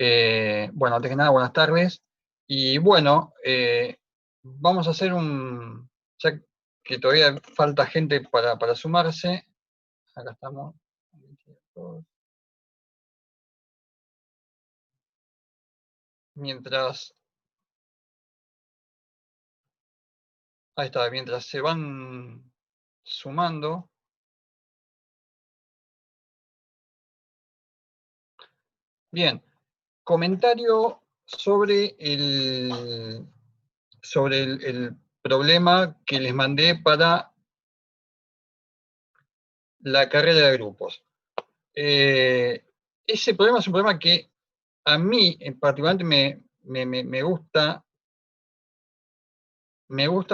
Bueno, antes que nada, buenas tardes. Y bueno, vamos a hacer ya que todavía falta gente para sumarse. Acá estamos. Mientras, ahí está, mientras se van sumando. Bien, comentario sobre el problema que les mandé para la carrera de grupos. Ese problema es un problema que a mí en particular me gusta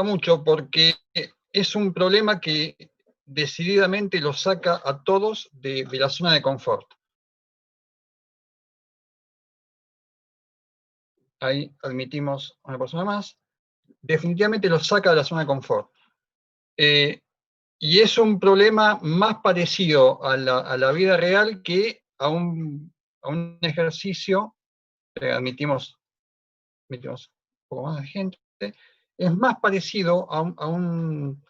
mucho porque es un problema que decididamente los saca a todos de la zona de confort. Ahí admitimos a una persona más. Definitivamente los saca de la zona de confort. Y es un problema más parecido a la vida real que a un ejercicio. Admitimos un poco más de gente. Es más parecido a un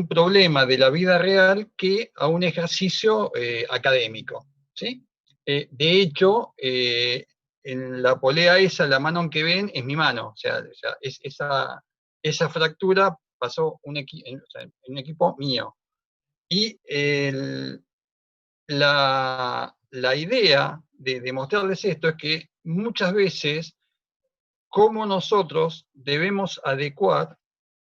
problema de la vida real que a un ejercicio académico, ¿sí? De hecho, en la polea esa, la mano que ven, es mi mano. O sea esa fractura pasó en un equipo mío. Y la idea de demostrarles esto es que muchas veces, cómo nosotros debemos adecuar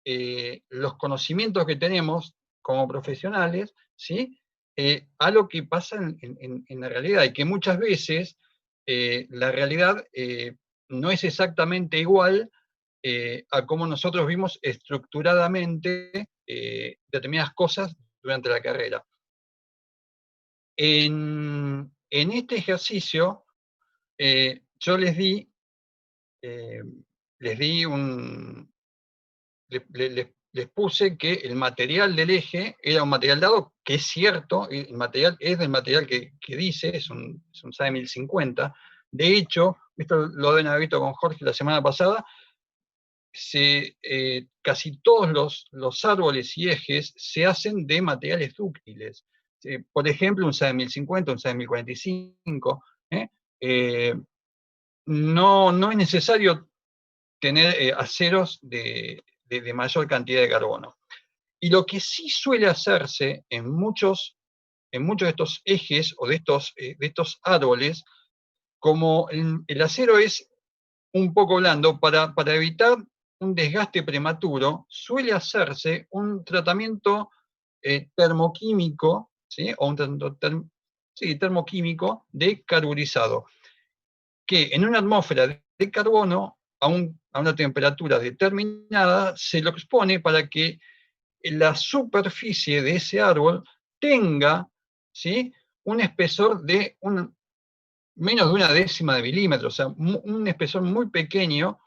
los conocimientos que tenemos como profesionales, ¿sí? A lo que pasa en la realidad, y que muchas veces la realidad no es exactamente igual a cómo nosotros vimos estructuradamente determinadas cosas durante la carrera. En este ejercicio, yo eh, les puse que el material del eje era un material dado, que es cierto, el material es del material que dice, es un SAE 1050. De hecho, esto lo deben haber visto con Jorge la semana pasada, casi todos los árboles y ejes se hacen de materiales dúctiles. Por ejemplo, un SAE 1050, un SAE 1045. No es necesario tener aceros de mayor cantidad de carbono. Y lo que sí suele hacerse en muchos de estos ejes o de estos árboles, como el acero es un poco blando, para evitar un desgaste prematuro, suele hacerse un tratamiento termoquímico, ¿sí? O un tratamiento termoquímico de carburizado, que en una atmósfera de carbono, a una temperatura determinada, se lo expone para que la superficie de ese árbol tenga, ¿sí?, un espesor de menos de una décima de milímetro, o sea, un espesor muy pequeño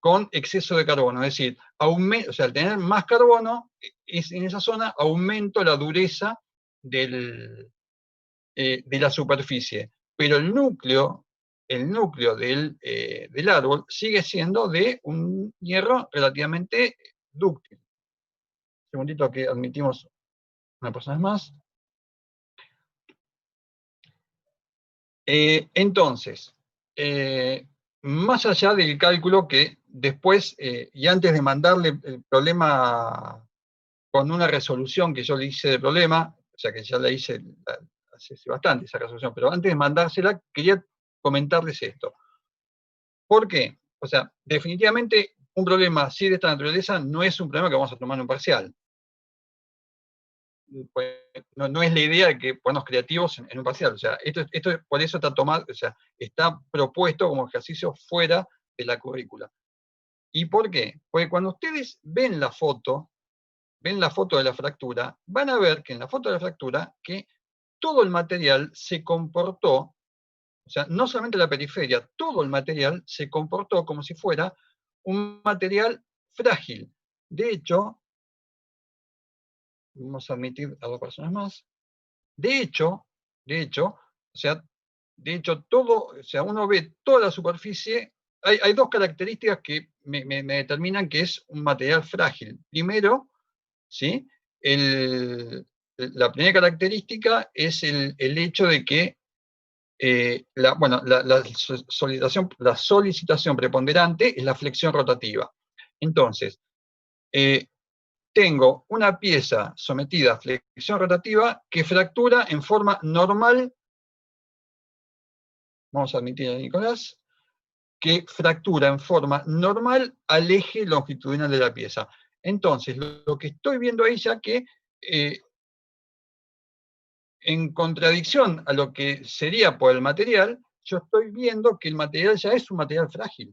con exceso de carbono. Es decir, o sea, al tener más carbono, en esa zona aumento la dureza de la superficie. Pero el núcleo del árbol sigue siendo de un hierro relativamente dúctil. Un segundito que admitimos una persona más. Entonces, más allá del cálculo que después, y antes de mandarle el problema con una resolución que yo le hice del problema, o sea que ya la hice hace bastante esa resolución, pero antes de mandársela quería comentarles esto. ¿Por qué? O sea, definitivamente un problema así de esta naturaleza no es un problema que vamos a tomar en un parcial. Pues, no es la idea de que ponernos creativos en un parcial. O sea, esto por eso está tomado, o sea, está propuesto como ejercicio fuera de la currícula. ¿Y por qué? Porque cuando ustedes ven la foto de la fractura, van a ver que en la foto de la fractura que todo el material se comportó, o sea, no solamente la periferia, todo el material se comportó como si fuera un material frágil. De hecho, vamos a admitir a 2 personas más. De hecho, o sea, de hecho, todo, o sea, uno ve toda la superficie, hay dos características que me determinan que es un material frágil. Primero, ¿sí? La primera característica es el hecho de que la solicitación preponderante es la flexión rotativa. Entonces, tengo una pieza sometida a flexión rotativa que fractura en forma normal, vamos a admitir a Nicolás, que fractura en forma normal al eje longitudinal de la pieza. Entonces, lo que estoy viendo ahí ya que, en contradicción a lo que sería por el material, yo estoy viendo que el material ya es un material frágil,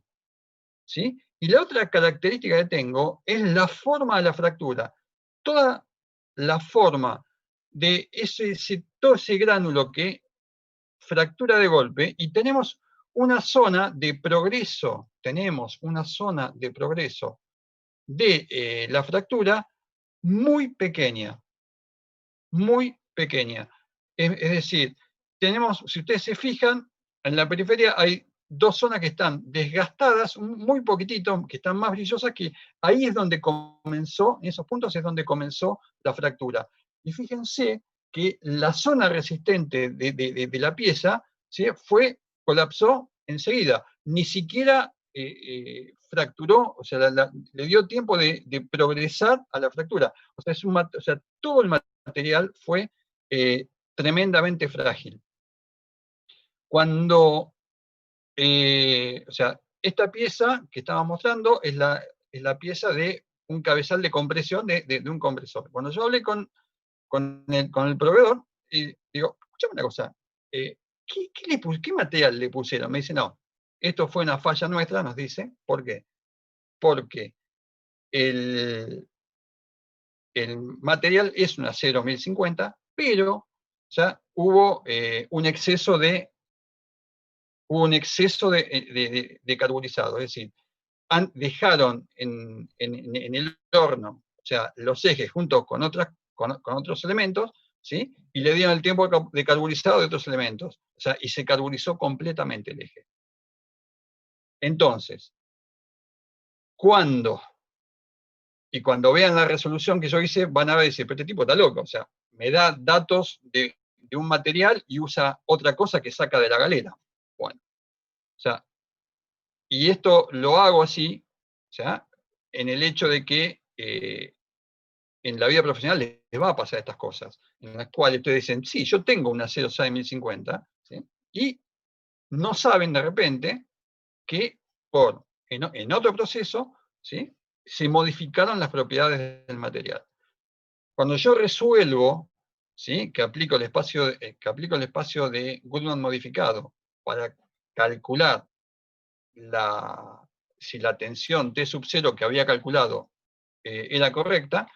¿sí? Y la otra característica que tengo es la forma de la fractura. Toda la forma de todo ese gránulo que fractura de golpe, y tenemos una zona de progreso, de la fractura muy pequeña, muy pequeña. Es decir, tenemos, si ustedes se fijan, en la periferia hay dos zonas que están desgastadas, muy poquitito, que están más brillosas, que ahí es donde comenzó, en esos puntos es donde comenzó la fractura. Y fíjense que la zona resistente de la pieza, ¿sí?, colapsó enseguida. Ni siquiera fracturó, o sea, le dio tiempo de progresar a la fractura. O sea, todo el material fue tremendamente frágil. Cuando, o sea, esta pieza que estaba mostrando es la pieza de un cabezal de compresión de un compresor. Cuando yo hablé con el proveedor, digo, escúchame una cosa, ¿qué material le pusieron? Me dice, no, esto fue una falla nuestra, nos dice. ¿Por qué? Porque el material es un acero 1050, pero ya hubo un exceso de carburizado, es decir, dejaron en el horno, o sea, los ejes junto con otros elementos, ¿sí?, y le dieron el tiempo de carburizado de otros elementos, o sea, y se carburizó completamente el eje. Entonces, cuando vean la resolución que yo hice, van a ver, dice, pero este tipo está loco, o sea, me da datos de un material y usa otra cosa que saca de la galera. Bueno, o sea, y esto lo hago así, o sea, en el hecho de que en la vida profesional les va a pasar estas cosas, en las cuales ustedes dicen, sí, yo tengo una 06 1050, ¿sí?, y no saben de repente que en otro proceso, ¿sí?, se modificaron las propiedades del material. Cuando yo resuelvo, ¿sí?, que aplico el espacio de Goodman modificado para calcular si la tensión T sub 0 que había calculado era correcta,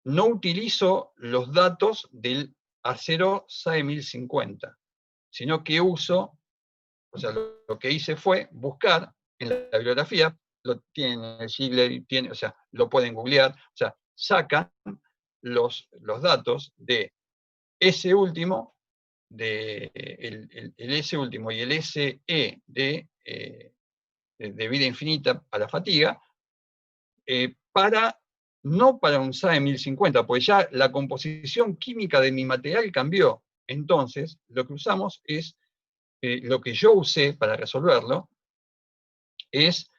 no utilizo los datos del acero SAE 1050, sino que uso, o sea, lo que hice fue buscar en la bibliografía, lo tienen el Ziegler, o sea, lo pueden googlear, o sea, sacan los datos de ese último, el S último y el SE de vida infinita a la fatiga, no para un SAE 1050, pues ya la composición química de mi material cambió. Entonces, lo que usamos es, lo que yo usé para resolverlo, es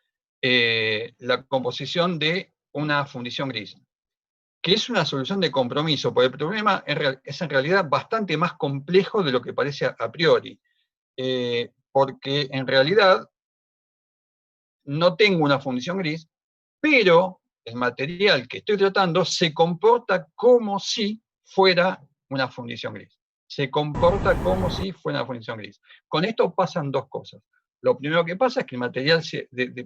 la composición de una fundición gris, que es una solución de compromiso, porque el problema es en realidad bastante más complejo de lo que parece a priori, porque en realidad no tengo una fundición gris, pero el material que estoy tratando se comporta como si fuera una fundición gris. Se comporta como si fuera una fundición gris. Con esto pasan dos cosas. Lo primero que pasa es que el material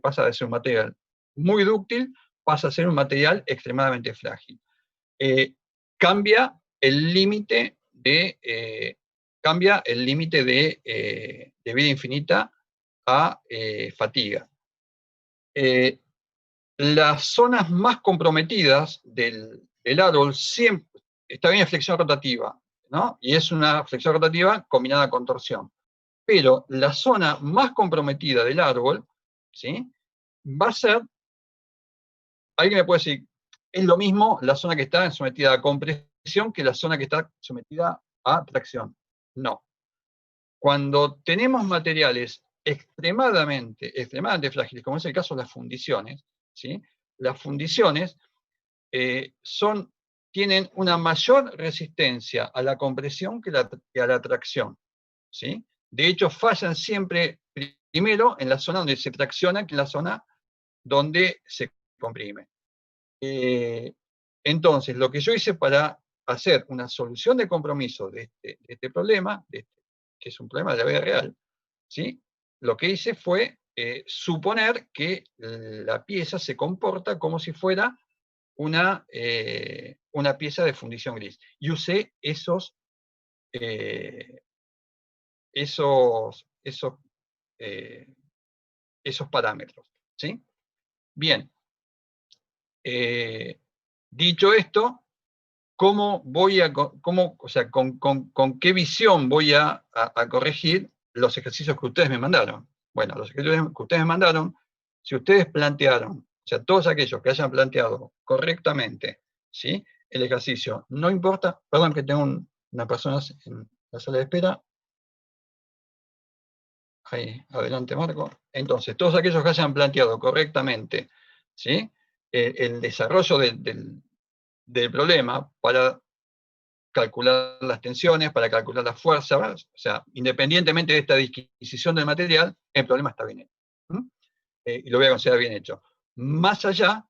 pasa de ser un material muy dúctil, pasa a ser un material extremadamente frágil. Cambia el límite de vida infinita a fatiga. Las zonas más comprometidas del árbol siempre está bien en flexión rotativa. ¿no? Y es una flexión rotativa combinada con torsión. Pero la zona más comprometida del árbol, ¿sí? Va a ser, alguien me puede decir, es lo mismo la zona que está sometida a compresión que la zona que está sometida a tracción. No. Cuando tenemos materiales extremadamente frágiles, como es el caso de las fundiciones, ¿sí? Las fundiciones tienen una mayor resistencia a la compresión que a la tracción, ¿sí? De hecho, fallan siempre primero en la zona donde se tracciona que en la zona donde se comprime. Entonces, lo que yo hice para hacer una solución de compromiso de este problema, que es un problema de la vida real, ¿sí? Lo que hice fue suponer que la pieza se comporta como si fuera una pieza de fundición gris. Y usé esos parámetros, ¿sí? Bien. Dicho esto, ¿cómo voy a, o sea, con qué visión voy a corregir los ejercicios que ustedes me mandaron? Bueno, los ejercicios que ustedes me mandaron, si ustedes plantearon, o sea, todos aquellos que hayan planteado correctamente, ¿sí? El ejercicio, no importa, perdón que tengo una persona en la sala de espera. Ahí, adelante Marco. Entonces, todos aquellos que hayan planteado correctamente, ¿sí? El desarrollo del problema para calcular las tensiones, para calcular las fuerzas, o sea, independientemente de esta disquisición del material, el problema está bien hecho. Y lo voy a considerar bien hecho. Más allá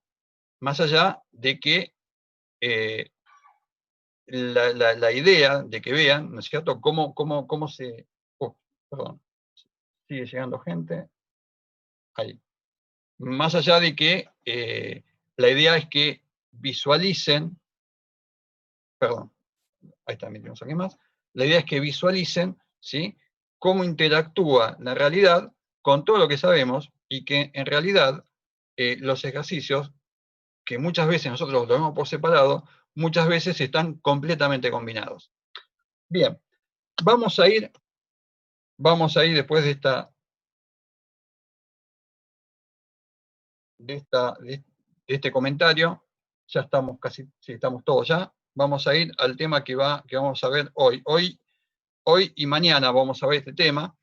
de que la idea de que vean, ¿no es cierto?, cómo se... Oh, perdón, sigue llegando gente. Ahí. Más allá de que la idea es que visualicen, perdón, ahí está, metimos aquí más, la idea es que visualicen, ¿sí?, cómo interactúa la realidad con todo lo que sabemos y que en realidad los ejercicios, que muchas veces nosotros los vemos por separado, muchas veces están completamente combinados. Bien, vamos a ir después de este comentario, ya estamos casi, sí, estamos todos ya, vamos a ir al tema que vamos a ver hoy. Hoy y mañana vamos a ver este tema.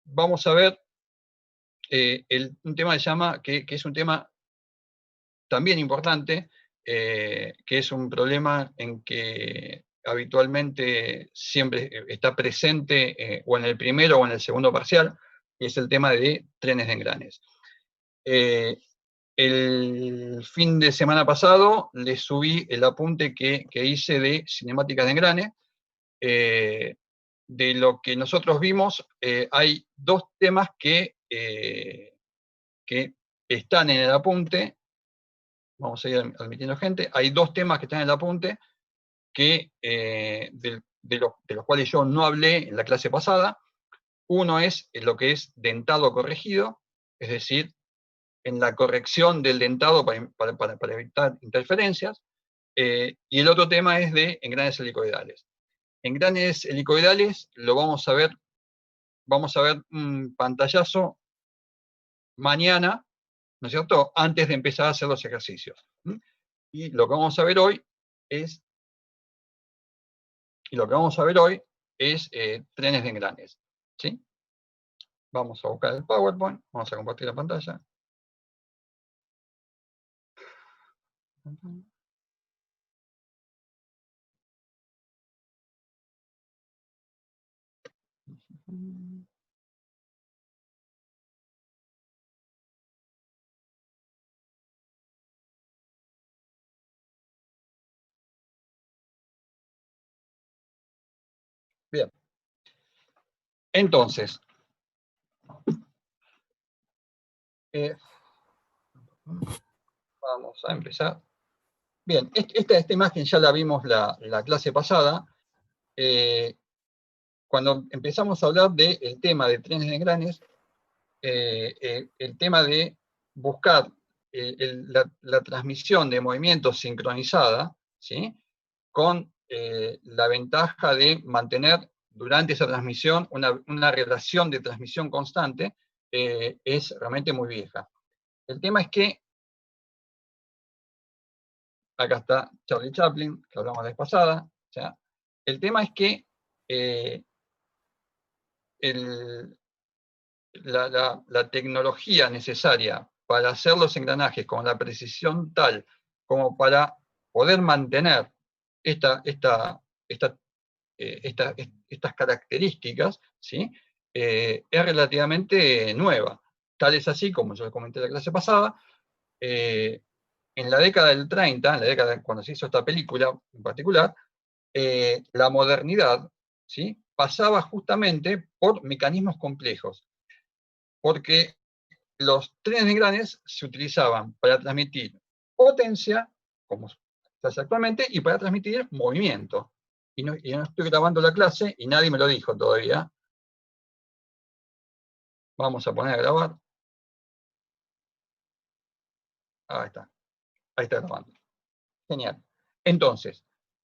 Vamos a ver un tema que es un tema también importante, que es un problema en que habitualmente siempre está presente o en el primero o en el segundo parcial, y es el tema de trenes de engranes. El fin de semana pasado les subí el apunte que hice de cinemáticas de engrane. De lo que nosotros vimos, hay dos temas que están en el apunte. Vamos a ir admitiendo gente. Hay dos temas que están en el apunte de los cuales yo no hablé en la clase pasada. Uno es lo que es dentado corregido, es decir, en la corrección del dentado para evitar interferencias, y el otro tema es de engranes helicoidales. Engranes helicoidales lo vamos a ver un pantallazo mañana, ¿no es cierto?, antes de empezar a hacer los ejercicios. Y lo que vamos a ver hoy es trenes de engranes, ¿sí? Vamos a buscar el PowerPoint, vamos a compartir la pantalla. Bien. Entonces, vamos a empezar. Bien, esta imagen ya la vimos la clase pasada. Cuando empezamos a hablar del tema de trenes de engranes, el tema de buscar la transmisión de movimientos sincronizada, ¿sí?, con la ventaja de mantener durante esa transmisión una relación de transmisión constante es realmente muy vieja. El tema es que, acá está Charlie Chaplin, que hablamos la vez pasada, o sea, el tema es que la tecnología necesaria para hacer los engranajes con la precisión tal como para poder mantener esta, esta, esta, estas características, ¿sí? Es relativamente nueva. Tal es así, como yo comenté en la clase pasada, en la década del 30, en la década cuando se hizo esta película en particular, la modernidad, ¿sí?, pasaba justamente por mecanismos complejos, porque los trenes de engranes se utilizaban para transmitir potencia, como se hace actualmente, y para transmitir movimiento. Y no estoy grabando la clase y nadie me lo dijo todavía. Vamos a poner a grabar. Ahí está grabando. Genial. Entonces,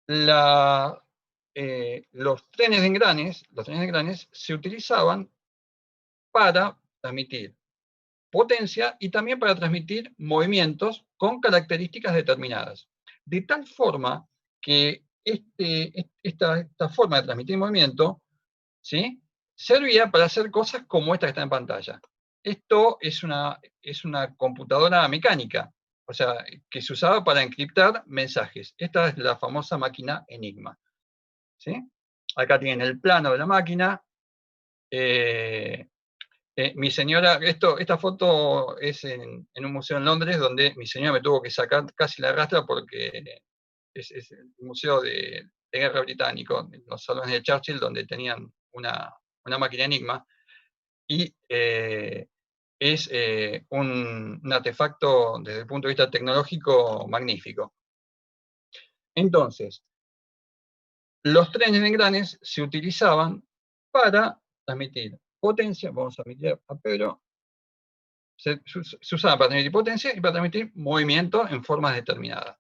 los trenes de engranes se utilizaban para transmitir potencia y también para transmitir movimientos con características determinadas. De tal forma que esta forma de transmitir movimiento, ¿sí?, servía para hacer cosas como esta que está en pantalla. Esto es una computadora mecánica, o sea, que se usaba para encriptar mensajes. Esta es la famosa máquina Enigma, ¿sí? Acá tienen el plano de la máquina. Mi señora, esta foto es en un museo en Londres, donde mi señora me tuvo que sacar casi la rastra porque es el museo de guerra británico, en los salones de Churchill, donde tenían una máquina Enigma, y es un artefacto desde el punto de vista tecnológico magnífico. Entonces, los trenes de engranes se utilizaban para transmitir potencia. Vamos a mirar a Pedro. Se usaba para transmitir potencia y para transmitir movimiento en formas determinadas.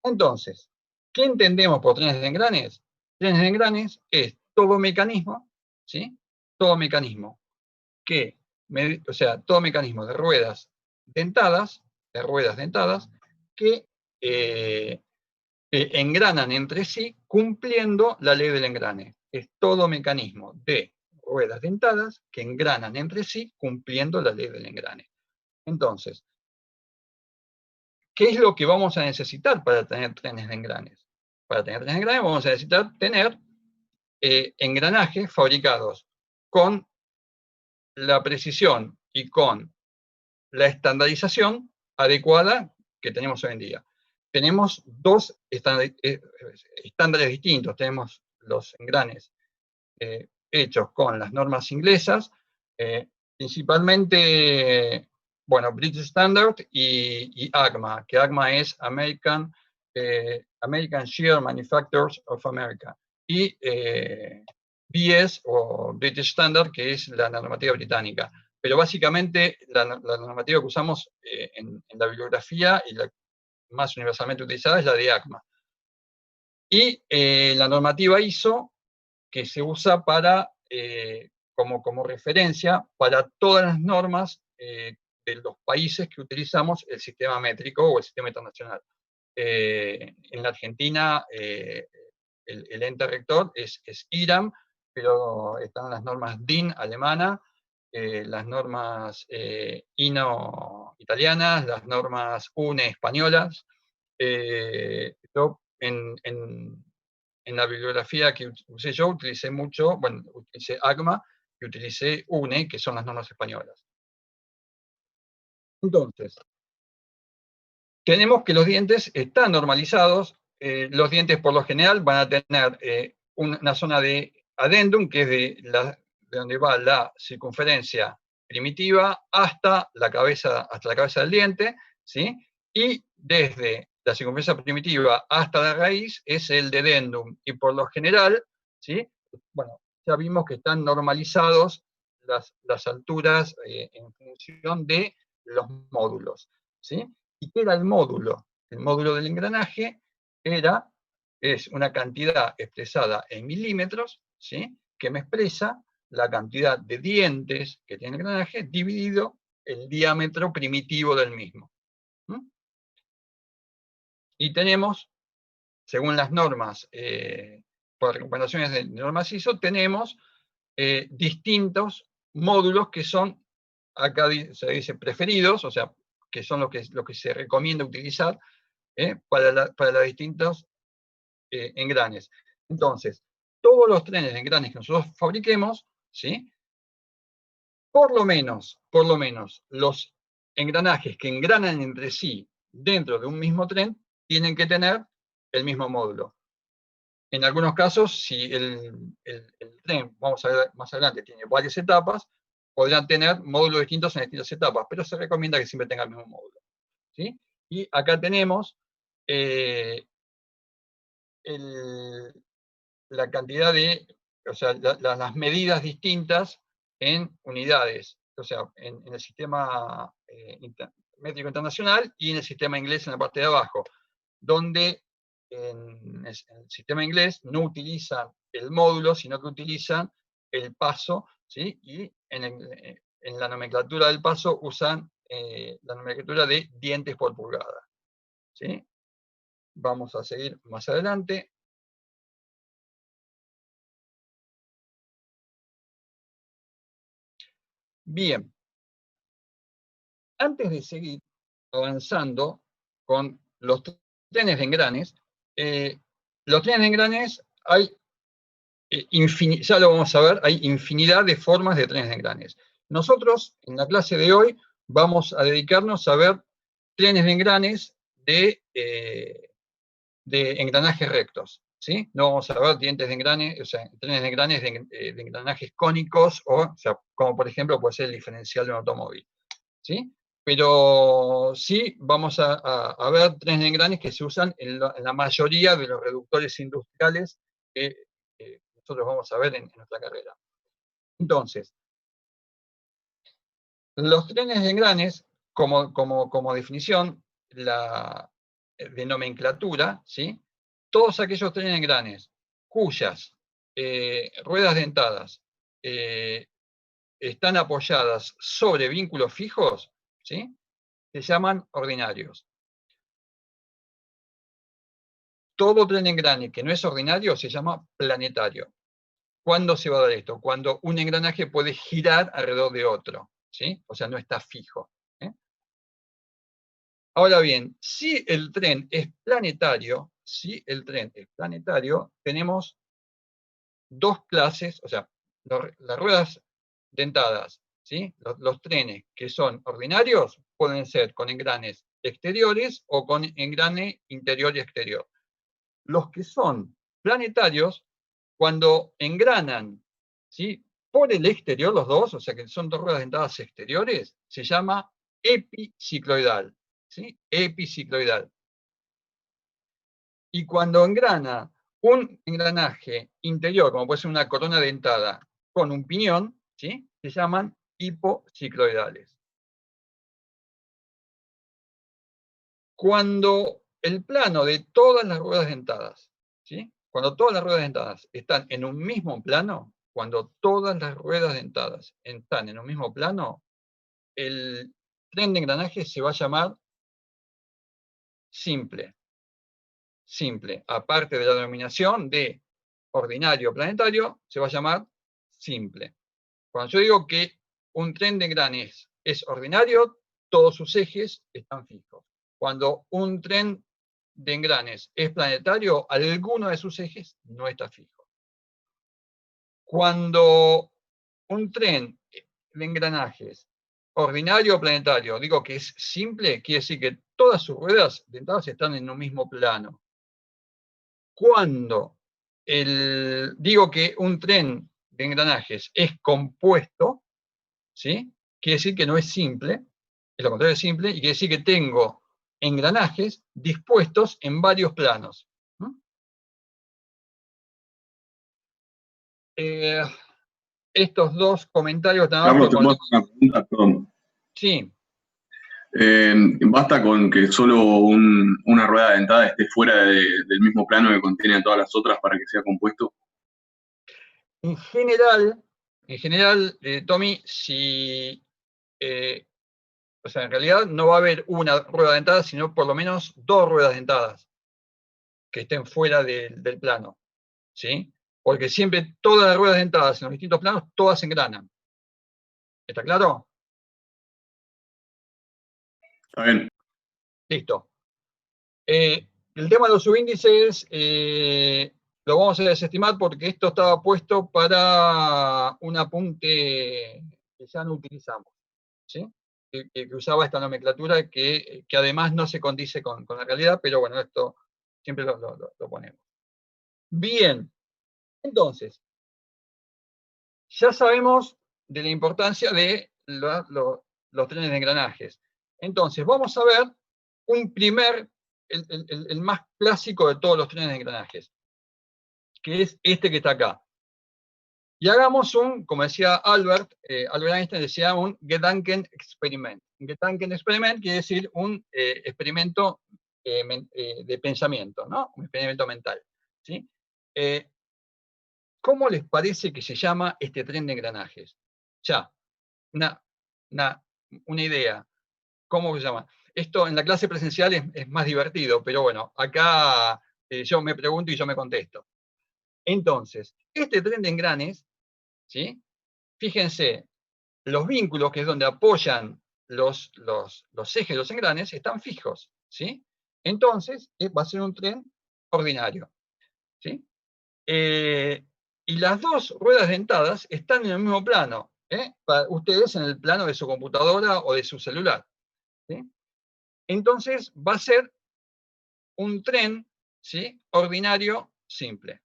Entonces, ¿qué entendemos por trenes de engranes? Trenes de engranes es todo mecanismo, ¿sí? Todo mecanismo todo mecanismo de ruedas dentadas, que engranan entre sí cumpliendo la ley del engrane. Es todo mecanismo de ruedas dentadas que engranan entre sí cumpliendo la ley del engrane. Entonces, ¿qué es lo que vamos a necesitar para tener trenes de engranes? Para tener trenes de engranes vamos a necesitar tener engranajes fabricados con la precisión y con la estandarización adecuada que tenemos hoy en día. Tenemos dos estándares distintos. Tenemos los engranes hechos con las normas inglesas, principalmente, bueno, British Standard y AGMA, que AGMA es American Shear Manufacturers of America, y BS o British Standard, que es la normativa británica. Pero básicamente la normativa que usamos en la bibliografía y la más universalmente utilizada es la de ACMA. Y la normativa ISO, que se usa como referencia para todas las normas de los países que utilizamos el sistema métrico o el sistema internacional. En la Argentina, el ente rector es IRAM, pero están las normas DIN alemana, las normas INO italianas, las normas UNE españolas. Yo en la bibliografía que usé yo utilicé utilicé ACMA y utilicé UNE, que son las normas españolas. Entonces, tenemos que los dientes están normalizados. Los dientes por lo general van a tener una zona de adendum, que es de donde va la circunferencia primitiva hasta la cabeza del diente, ¿sí? Y desde la circunferencia primitiva hasta la raíz es el dedendum. Y por lo general, ¿sí?, bueno, ya vimos que están normalizados las alturas en función de los módulos, ¿sí? ¿Y qué era el módulo? El módulo del engranaje era es una cantidad expresada en milímetros, ¿sí?, que me expresa la cantidad de dientes que tiene el engranaje dividido el diámetro primitivo del mismo. Y tenemos, según las normas, por recomendaciones de normas ISO, tenemos distintos módulos que son, acá se dice preferidos, o sea, que son lo que se recomienda utilizar para los distintos engranes. Entonces, todos los trenes de engranes que nosotros fabriquemos, ¿sí?, por lo menos, los engranajes que engranan entre sí dentro de un mismo tren tienen que tener el mismo módulo. En algunos casos, si el tren, vamos a ver más adelante, tiene varias etapas, podrán tener módulos distintos en distintas etapas, pero se recomienda que siempre tenga el mismo módulo, ¿sí? Y acá tenemos la cantidad de, o sea, las medidas distintas en unidades, o sea, en el sistema métrico internacional y en el sistema inglés en la parte de abajo, donde en el sistema inglés no utilizan el módulo, sino que utilizan el paso, ¿sí? Y en la nomenclatura del paso usan la nomenclatura de dientes por pulgada, ¿sí? Vamos a seguir más adelante. Bien, antes de seguir avanzando con los trenes de engranes, los trenes de engranes hay, ya lo vamos a ver, hay infinidad de formas de trenes de engranes. Nosotros, en la clase de hoy, vamos a dedicarnos a ver trenes de engranes de engranajes rectos, ¿sí? No vamos a ver dientes de engranes, o sea, trenes de engranes de engranajes cónicos, o sea, como por ejemplo puede ser el diferencial de un automóvil, ¿sí? Pero sí vamos a ver trenes de engranes que se usan en la mayoría de los reductores industriales que nosotros vamos a ver en nuestra carrera. Entonces, los trenes de engranes, como definición de nomenclatura, ¿sí?, todos aquellos trenes de engranes cuyas ruedas dentadas están apoyadas sobre vínculos fijos, ¿sí?, se llaman ordinarios. Todo tren de engrane que no es ordinario se llama planetario. ¿Cuándo se va a dar esto? Cuando un engranaje puede girar alrededor de otro, ¿sí? O sea, no está fijo. Ahora bien, si el tren es planetario, tenemos dos clases, o sea, las ruedas dentadas, ¿sí?, los trenes que son ordinarios pueden ser con engranes exteriores o con engrane interior y exterior. Los que son planetarios, cuando engranan, ¿sí?, por el exterior los dos, o sea que son dos ruedas dentadas exteriores, se llama epicicloidal, ¿sí?, epicicloidal. Y cuando engrana un engranaje interior, como puede ser una corona dentada, con un piñón, ¿sí?, se llaman hipocicloidales. Cuando el plano de todas las ruedas dentadas, ¿sí?, cuando todas las ruedas dentadas están en un mismo plano, cuando todas las ruedas dentadas están en un mismo plano, el tren de engranaje se va a llamar simple. Simple, aparte de la denominación de ordinario planetario, se va a llamar simple. Cuando yo digo que un tren de engranes es ordinario, todos sus ejes están fijos. Cuando un tren de engranes es planetario, alguno de sus ejes no está fijo. Cuando un tren de engranajes ordinario o planetario, digo que es simple, quiere decir que todas sus ruedas dentadas están en un mismo plano. Cuando digo que un tren de engranajes es compuesto, ¿sí?, quiere decir que no es simple, es lo contrario de simple, y quiere decir que tengo engranajes dispuestos en varios planos. Estos dos comentarios nada más. Carlos, te puedo hacer una pregunta, perdón. Sí. Basta con que solo una rueda dentada esté fuera del mismo plano que contiene a todas las otras para que sea compuesto. En general, Tommy, si, o sea, en realidad no va a haber una rueda dentada, sino por lo menos dos ruedas dentadas que estén fuera del plano, ¿sí? Porque siempre todas las ruedas dentadas en los distintos planos, todas engranan. ¿Está claro? Está bien. Listo. El tema de los subíndices lo vamos a desestimar porque esto estaba puesto para un apunte que ya no utilizamos, ¿sí? Que usaba esta nomenclatura que además no se condice con la realidad, pero bueno, esto siempre lo ponemos. Bien, entonces, ya sabemos de la importancia de los trenes de engranajes. Entonces, vamos a ver un primer, el más clásico de todos los trenes de engranajes, que es este que está acá. Y hagamos como decía Albert Einstein decía un Gedankenexperiment. Un Gedankenexperiment quiere decir un experimento de pensamiento, ¿no? Un experimento mental. ¿Sí? ¿Cómo les parece que se llama este tren de engranajes? Ya, una, una, una idea. ¿Cómo se llama? Esto en la clase presencial es más divertido, pero bueno, acá yo me pregunto y yo me contesto. Entonces, este tren de engranes, ¿sí? Fíjense, los vínculos, que es donde apoyan los ejes de los engranes, están fijos, ¿sí? Entonces, va a ser un tren ordinario, ¿sí? Y las dos ruedas dentadas están en el mismo plano, para ustedes en el plano de su computadora o de su celular, ¿sí? Entonces, va a ser un tren, ¿sí? Ordinario simple.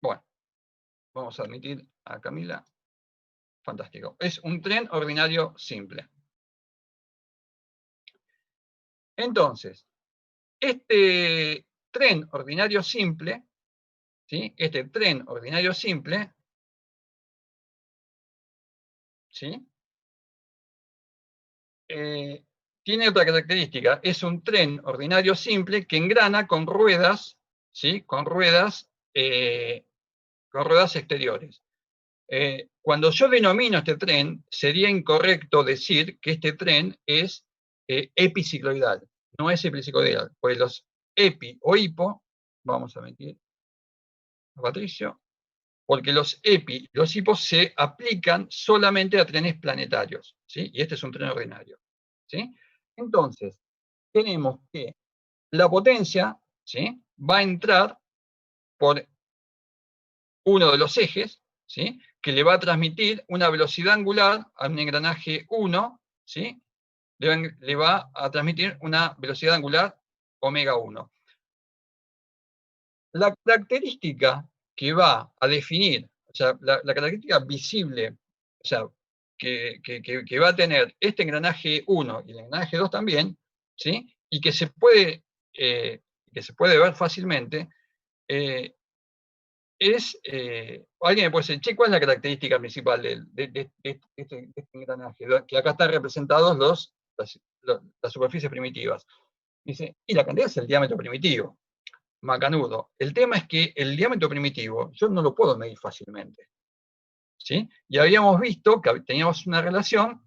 Bueno, vamos a admitir a Camila. Fantástico. Es un tren ordinario simple. Entonces, este tren ordinario simple, ¿sí? Este tren ordinario simple, ¿sí? Tiene otra característica. Es un tren ordinario simple que engrana con ruedas, ¿sí? Con ruedas exteriores. Cuando yo denomino este tren, sería incorrecto decir que este tren es epicicloidal. No es epicicloidal, pues los epi o hipo, vamos a meter a Patricio, porque los epi y los hipos se aplican solamente a trenes planetarios, ¿sí? Y este es un tren ordinario, ¿sí? Entonces, tenemos que la potencia, ¿sí? Va a entrar por uno de los ejes, ¿sí? Que le va a transmitir una velocidad angular a un engranaje 1, ¿sí? Le va a transmitir una velocidad angular omega 1. La característica que va a definir, o sea, la característica visible, o sea, que va a tener este engranaje 1 y el engranaje 2 también, ¿sí? Y que se puede ver fácilmente, alguien me puede decir, che, ¿cuál es la característica principal de este engranaje? Que acá están representados las superficies primitivas. Dice, y la cantidad es el diámetro primitivo. Macanudo. El tema es que el diámetro primitivo yo no lo puedo medir fácilmente, ¿sí? Y habíamos visto que teníamos una relación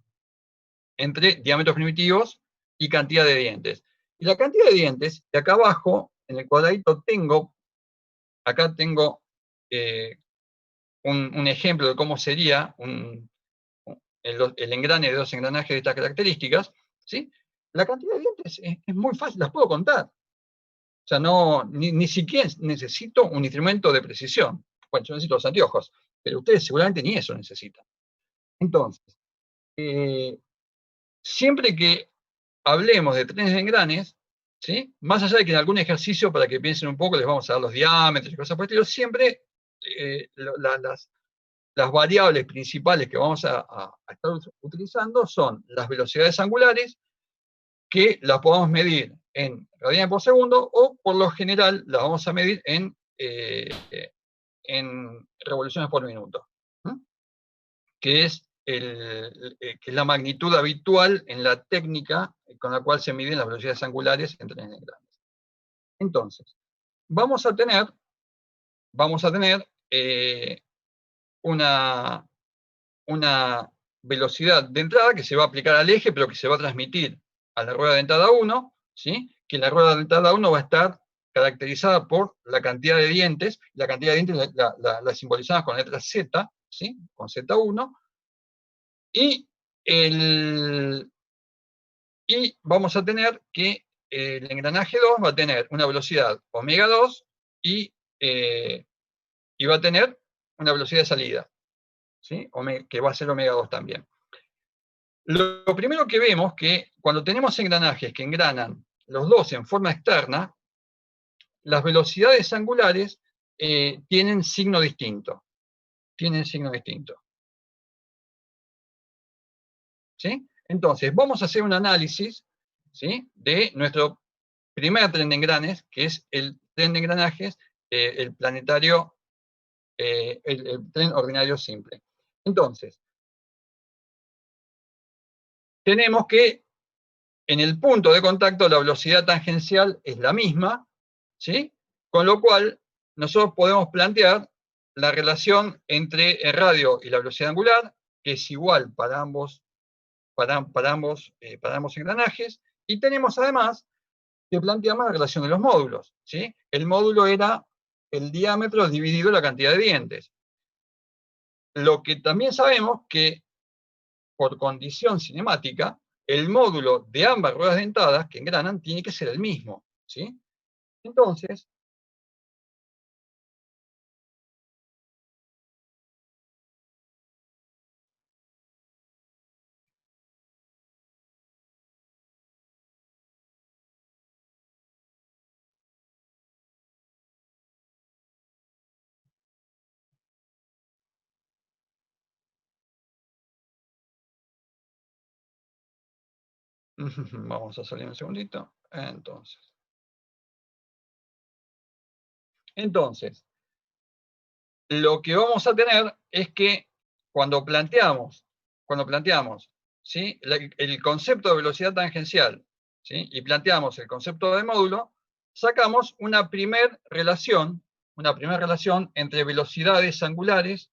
entre diámetros primitivos y cantidad de dientes. Y la cantidad de dientes, de acá abajo, en el cuadradito acá tengo un ejemplo de cómo sería el engrane de dos engranajes de estas características, ¿sí? La cantidad de dientes es muy fácil, las puedo contar. O sea, ni siquiera necesito un instrumento de precisión. Bueno, yo necesito los anteojos, pero ustedes seguramente ni eso necesitan. Entonces, siempre que hablemos de trenes de engranes, ¿sí? Más allá de que en algún ejercicio, para que piensen un poco, les vamos a dar los diámetros y cosas por el estilo, siempre las variables principales que vamos a estar utilizando son las velocidades angulares, que las podemos medir en radianes por segundo, o por lo general las vamos a medir en revoluciones por minuto. que es, que es la magnitud habitual en la técnica con la cual se miden las velocidades angulares en trenes de engranes. Entonces, vamos a tener una velocidad de entrada que se va a aplicar al eje, pero que se va a transmitir a la rueda dentada 1, ¿sí? Que la rueda dentada 1 va a estar caracterizada por la cantidad de dientes. La cantidad de dientes la simbolizamos con la letra Z, ¿sí? Con Z1. Y vamos a tener que el engranaje 2 va a tener una velocidad omega 2 y va a tener una velocidad de salida, ¿sí? Que va a ser omega 2 también. Lo primero que vemos que cuando tenemos engranajes que engranan los dos en forma externa, las velocidades angulares tienen signo distinto. ¿Sí? Entonces, vamos a hacer un análisis, ¿sí?, de nuestro primer tren de engranes, que es el tren de engranajes, el planetario, el tren ordinario simple. Entonces, tenemos que en el punto de contacto la velocidad tangencial es la misma, ¿sí? Con lo cual, nosotros podemos plantear la relación entre el radio y la velocidad angular, que es igual para ambos engranajes, y tenemos además que planteamos la relación de los módulos, ¿sí? El módulo era el diámetro dividido la cantidad de dientes. Lo que también sabemos que, por condición cinemática, el módulo de ambas ruedas dentadas que engranan tiene que ser el mismo, ¿sí? Entonces, vamos a salir un segundito. Entonces, lo que vamos a tener es que cuando planteamos, ¿sí?, el concepto de velocidad tangencial, ¿sí?, y planteamos el concepto de módulo, sacamos una primera relación entre velocidades angulares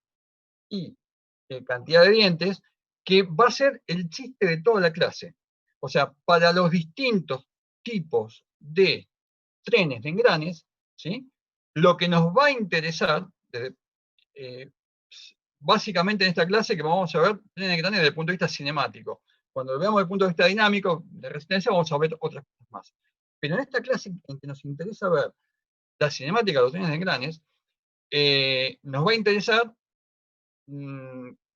y cantidad de dientes, que va a ser el chiste de toda la clase. O sea, para los distintos tipos de trenes de engranes, ¿sí?, lo que nos va a interesar, básicamente en esta clase, que vamos a ver trenes de engranes desde el punto de vista cinemático. Cuando lo veamos desde el punto de vista dinámico, de resistencia, vamos a ver otras cosas más. Pero en esta clase en que nos interesa ver la cinemática de los trenes de engranes, nos va a interesar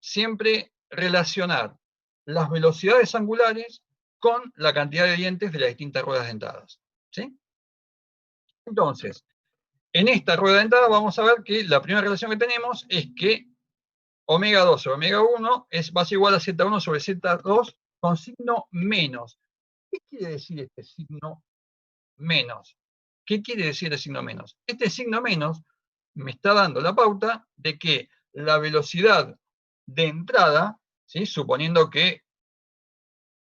siempre relacionar las velocidades angulares con la cantidad de dientes de las distintas ruedas dentadas, ¿sí? Entonces, en esta rueda dentada vamos a ver que la primera relación que tenemos es que omega 2 sobre omega 1 va a ser igual a Z1 sobre Z2 con signo menos. ¿Qué quiere decir este signo menos? ¿Qué quiere decir el signo menos? Este signo menos me está dando la pauta de que la velocidad de entrada, ¿sí?, suponiendo que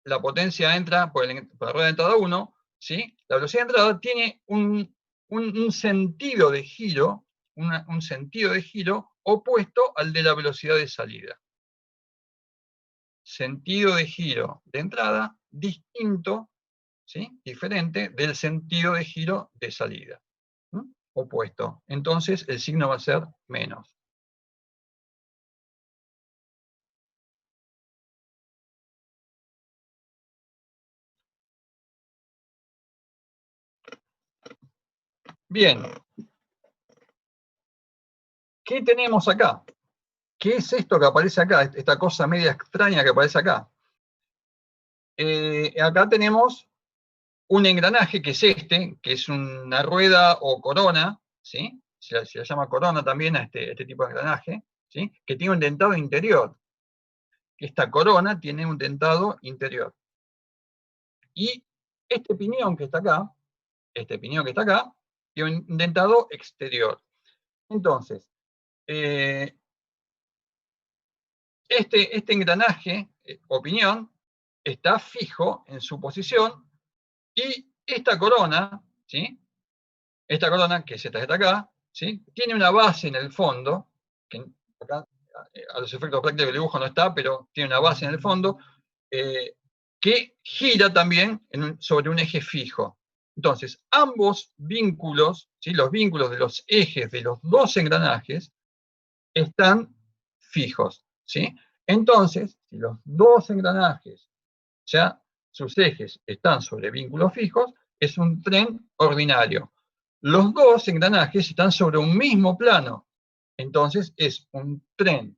la potencia entra por la rueda de entrada 1, ¿sí?, la velocidad de entrada tiene un sentido de giro, un sentido de giro opuesto al de la velocidad de salida. Sentido de giro de entrada distinto, ¿sí?, diferente del sentido de giro de salida. Opuesto. Entonces el signo va a ser menos. Bien. ¿Qué tenemos acá? ¿Qué es esto que aparece acá? Esta cosa media extraña que aparece acá. Acá tenemos un engranaje que es este, que es una rueda o corona, ¿sí? Se la llama corona también a este tipo de engranaje, ¿sí?, que tiene un dentado interior. Esta corona tiene un dentado interior. Y este piñón que está acá, tiene un dentado exterior. Entonces, este engranaje, opinión, está fijo en su posición, y esta corona, ¿sí? Esta corona, que es esta que está acá, ¿sí? Tiene una base en el fondo, que acá a los efectos prácticos del dibujo no está, pero tiene una base en el fondo, que gira también sobre un eje fijo. Entonces, ambos vínculos, ¿sí? Los vínculos de los ejes de los dos engranajes están fijos, ¿sí? Entonces, si los dos engranajes, ya sus ejes están sobre vínculos fijos, es un tren ordinario. Los dos engranajes están sobre un mismo plano, entonces es un tren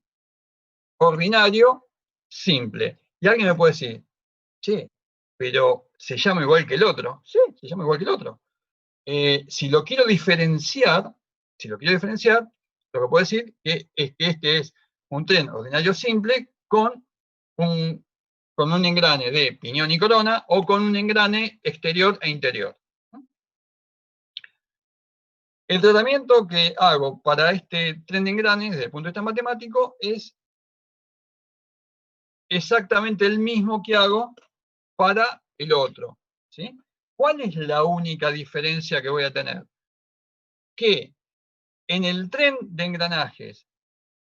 ordinario simple. Y alguien me puede decir, che, pero se llama igual que el otro. Sí, se llama igual que el otro. Si lo quiero diferenciar, lo que puedo decir es que este es un tren ordinario simple con un engrane de piñón y corona, o con un engrane exterior e interior. El tratamiento que hago para este tren de engranes desde el punto de vista matemático es exactamente el mismo que hago para el otro, ¿sí? ¿Cuál es la única diferencia que voy a tener? Que en el tren de engranajes,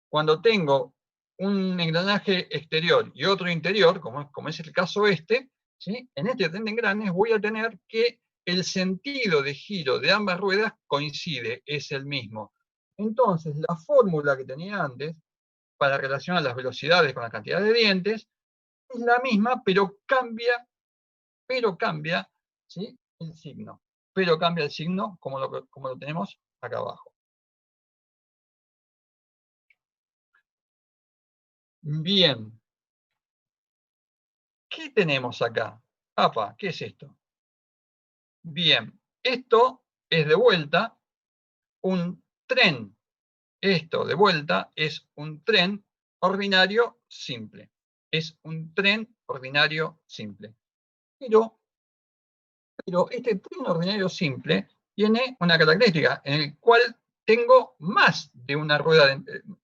cuando tengo un engranaje exterior y otro interior, como es el caso este, ¿sí? En este tren de engranes voy a tener que el sentido de giro de ambas ruedas coincide, es el mismo. Entonces, la fórmula que tenía antes para relacionar las velocidades con la cantidad de dientes es la misma, pero cambia, ¿sí? El signo. Pero cambia el signo como lo tenemos acá abajo. Bien. ¿Qué tenemos acá? Apa, ¿qué es esto? Bien, esto es de vuelta un tren. Esto de vuelta es un tren ordinario simple. Es un tren ordinario simple. Pero este tren ordinario simple tiene una característica en el cual tengo más de una rueda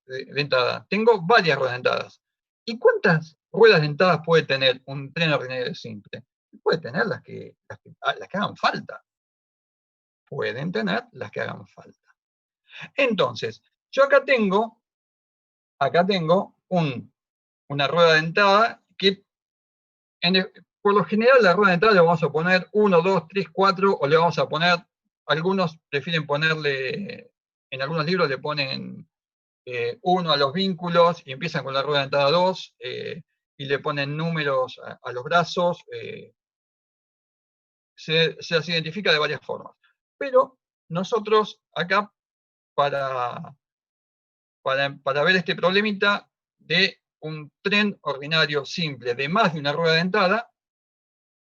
dentada. Tengo varias ruedas dentadas. ¿Y cuántas ruedas dentadas puede tener un tren ordinario simple? Puede tener las que hagan falta. Pueden tener las que hagan falta. Entonces, yo acá tengo una rueda dentada que, por lo general, la rueda dentada le vamos a poner 1, 2, 3, 4, o le vamos a poner, algunos prefieren ponerle, en algunos libros le ponen 1 a los vínculos y empiezan con la rueda dentada 2, y le ponen números a los brazos. Se las identifica de varias formas. Pero nosotros acá, para ver este problemita de un tren ordinario simple de más de una rueda dentada,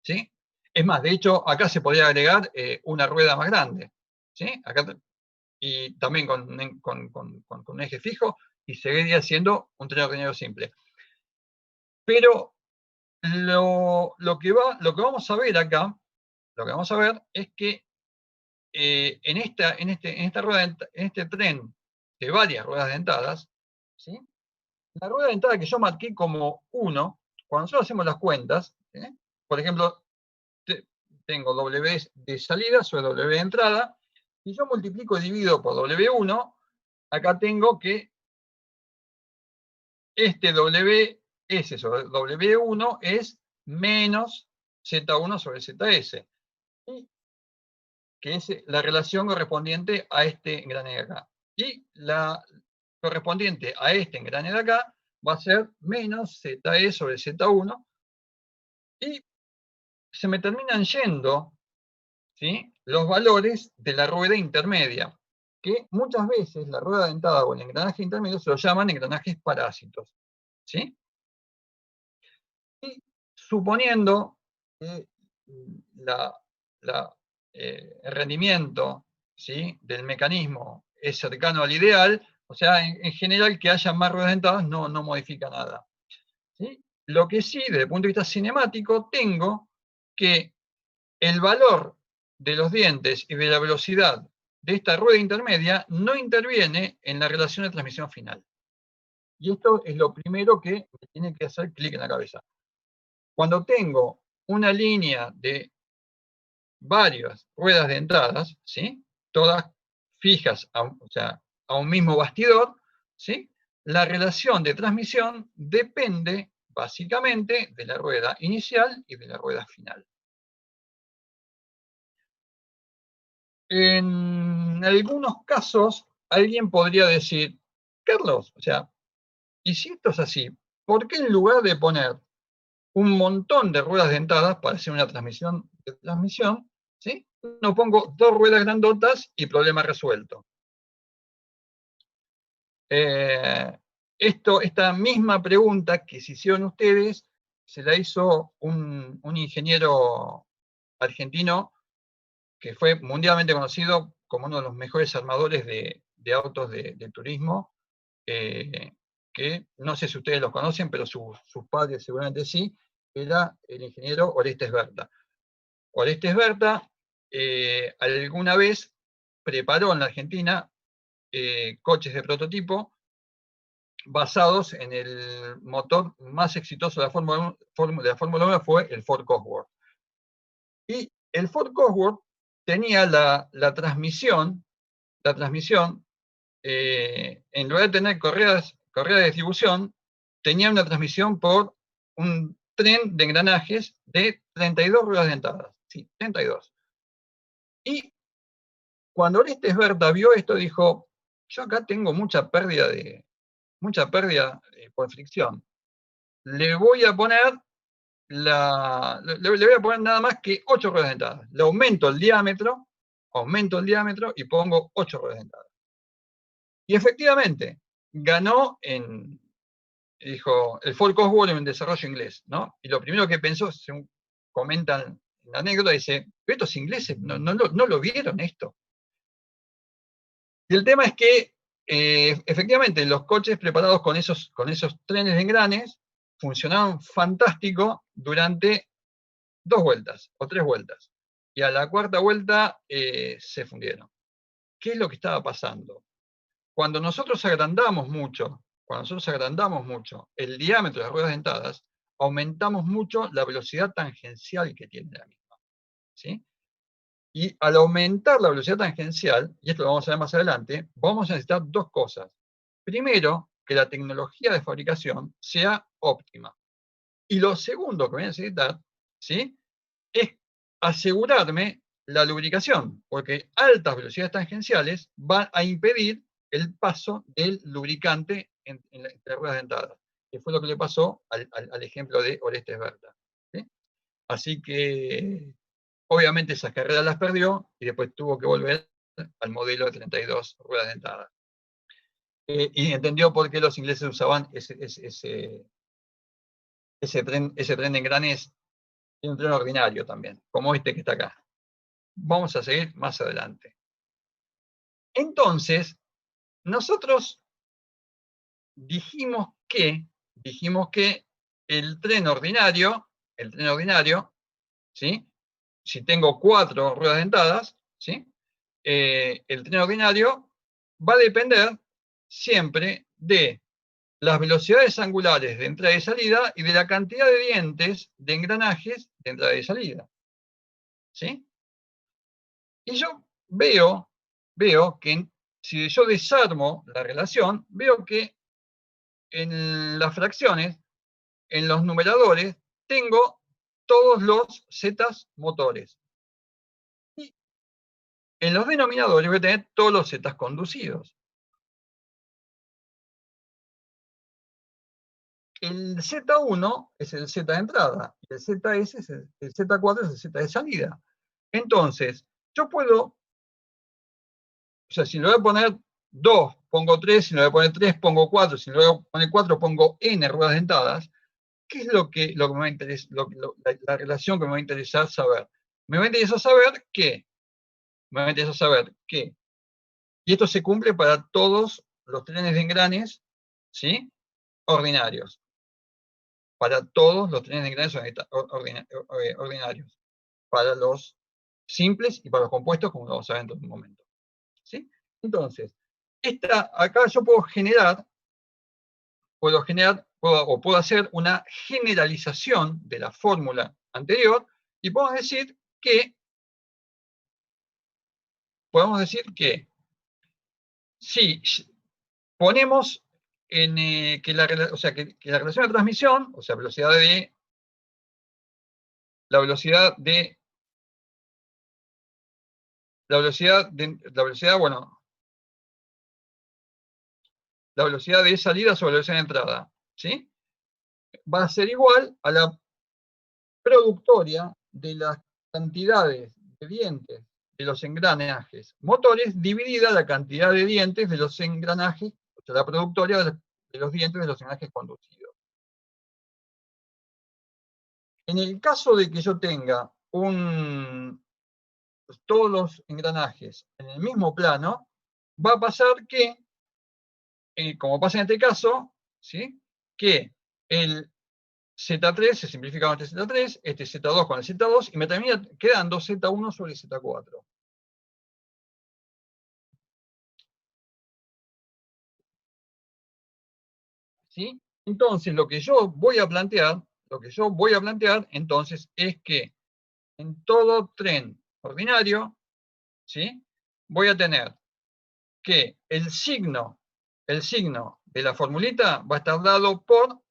¿sí? Es más, de hecho, acá se podría agregar una rueda más grande, ¿sí? Acá, y también con un eje fijo, y seguiría siendo un tren ordinario simple. Pero lo que vamos a ver acá, es que en este tren de varias ruedas dentadas, ¿sí? La rueda dentada que yo marqué como 1, cuando nosotros hacemos las cuentas, por ejemplo, tengo W de salida sobre W de entrada, y yo multiplico y divido por W1, acá tengo que este WS sobre W1 es menos Z1 sobre ZS, y que es la relación correspondiente a este engrane de acá. Y la correspondiente a este engrane de acá va a ser menos ZE sobre Z1, y se me terminan yendo, ¿sí?, los valores de la rueda intermedia, que muchas veces la rueda dentada o el engranaje intermedio se lo llaman engranajes parásitos, ¿sí? Y suponiendo que el rendimiento, ¿sí?, del mecanismo es cercano al ideal, o sea, en general que haya más ruedas dentadas no modifica nada, ¿sí? Lo que sí, desde el punto de vista cinemático, tengo que el valor de los dientes y de la velocidad de esta rueda intermedia no interviene en la relación de transmisión final. Y esto es lo primero que me tiene que hacer clic en la cabeza. Cuando tengo una línea de varias ruedas dentadas, ¿sí? Todas fijas o sea, a un mismo bastidor, ¿sí? La relación de transmisión depende básicamente de la rueda inicial y de la rueda final. En algunos casos, alguien podría decir, Carlos, o sea, y si esto es así, ¿por qué en lugar de poner un montón de ruedas dentadas para hacer una transmisión de transmisión, ¿sí? No pongo dos ruedas grandotas y problema resuelto? Esta misma pregunta que se hicieron ustedes, se la hizo un ingeniero argentino que fue mundialmente conocido como uno de los mejores armadores de autos de turismo, que no sé si ustedes lo conocen, pero sus padres seguramente sí, era el ingeniero Orestes Berta. Orestes Berta alguna vez preparó en la Argentina coches de prototipo basados en el motor más exitoso de la Fórmula 1, fue el Ford Cosworth. Y el Ford Cosworth tenía la transmisión, en lugar de tener correa de distribución, tenía una transmisión por un tren de engranajes de 32 ruedas dentadas. Sí, 32. Y cuando Orestes Berta vio esto, dijo, yo acá tengo mucha pérdida por fricción. Le voy a poner le voy a poner nada más que 8 ruedas dentadas. Le aumento el diámetro y pongo 8 ruedas dentadas. Y efectivamente, ganó dijo, el Ford Cosworth en desarrollo inglés, ¿no? Y lo primero que pensó, según comentan en la anécdota, dice, estos ingleses no lo vieron esto. Y el tema es que, efectivamente, los coches preparados con esos trenes de engranes funcionaban fantástico durante 2 vueltas o 3 vueltas. Y a la cuarta vuelta se fundieron. ¿Qué es lo que estaba pasando? Cuando nosotros agrandamos mucho el diámetro de las ruedas dentadas, aumentamos mucho la velocidad tangencial que tiene la misma, ¿sí? Y al aumentar la velocidad tangencial, y esto lo vamos a ver más adelante, vamos a necesitar dos cosas. Primero, que la tecnología de fabricación sea óptima. Y lo segundo que voy a necesitar, ¿sí?, es asegurarme la lubricación, porque altas velocidades tangenciales van a impedir el paso del lubricante entre ruedas dentadas, que fue lo que le pasó al ejemplo de Orestes Berta, ¿sí? Así que, obviamente, esas carreras las perdió y después tuvo que volver al modelo de 32 ruedas dentadas. Y entendió por qué los ingleses usaban ese tren de engranes, un tren ordinario también, como este que está acá. Vamos a seguir más adelante. Entonces, nosotros dijimos que el tren ordinario, ¿sí?, si tengo 4 ruedas dentadas, ¿sí?, el tren ordinario va a depender siempre de las velocidades angulares de entrada y salida y de la cantidad de dientes de engranajes de entrada y salida, ¿sí? Y yo veo que si yo desarmo la relación, veo que en las fracciones, en los numeradores, tengo todos los zetas motores. Y en los denominadores voy a tener todos los zetas conducidos. El Z1 es el Z de entrada, y el ZS es el Z4 es el Z de salida. Entonces, yo puedo, o sea, si le voy a poner 2, pongo 3, si le voy a poner 3, pongo 4, si le voy a poner 4, pongo N ruedas dentadas. ¿Qué es lo que me va a interesar, la relación que me va a interesar saber? Me va a interesar saber que, y esto se cumple para todos los trenes de engranes, ¿sí?, ordinarios. Para todos los trenes de engranes ordinarios. Para los simples y para los compuestos, como lo vamos a ver en un momento, ¿sí? Entonces, acá yo puedo generar puedo hacer una generalización de la fórmula anterior y podemos decir que si ponemos que la relación de transmisión, o sea, la velocidad de salida sobre la velocidad de entrada, ¿sí? Va a ser igual a la productoria de las cantidades de dientes de los engranajes motores dividida la cantidad de dientes de los engranajes, o sea, la productoria de los dientes de los engranajes conducidos. En el caso de que yo tenga todos los engranajes en el mismo plano, va a pasar que, como pasa en este caso, ¿sí?, que el Z3 se simplifica con este Z3, este Z2 con el Z2, y me termina quedando Z1 sobre Z4. ¿Sí? Entonces, lo que yo voy a plantear, entonces, es que en todo tren ordinario, ¿sí?, voy a tener que el signo de la formulita va a estar dado por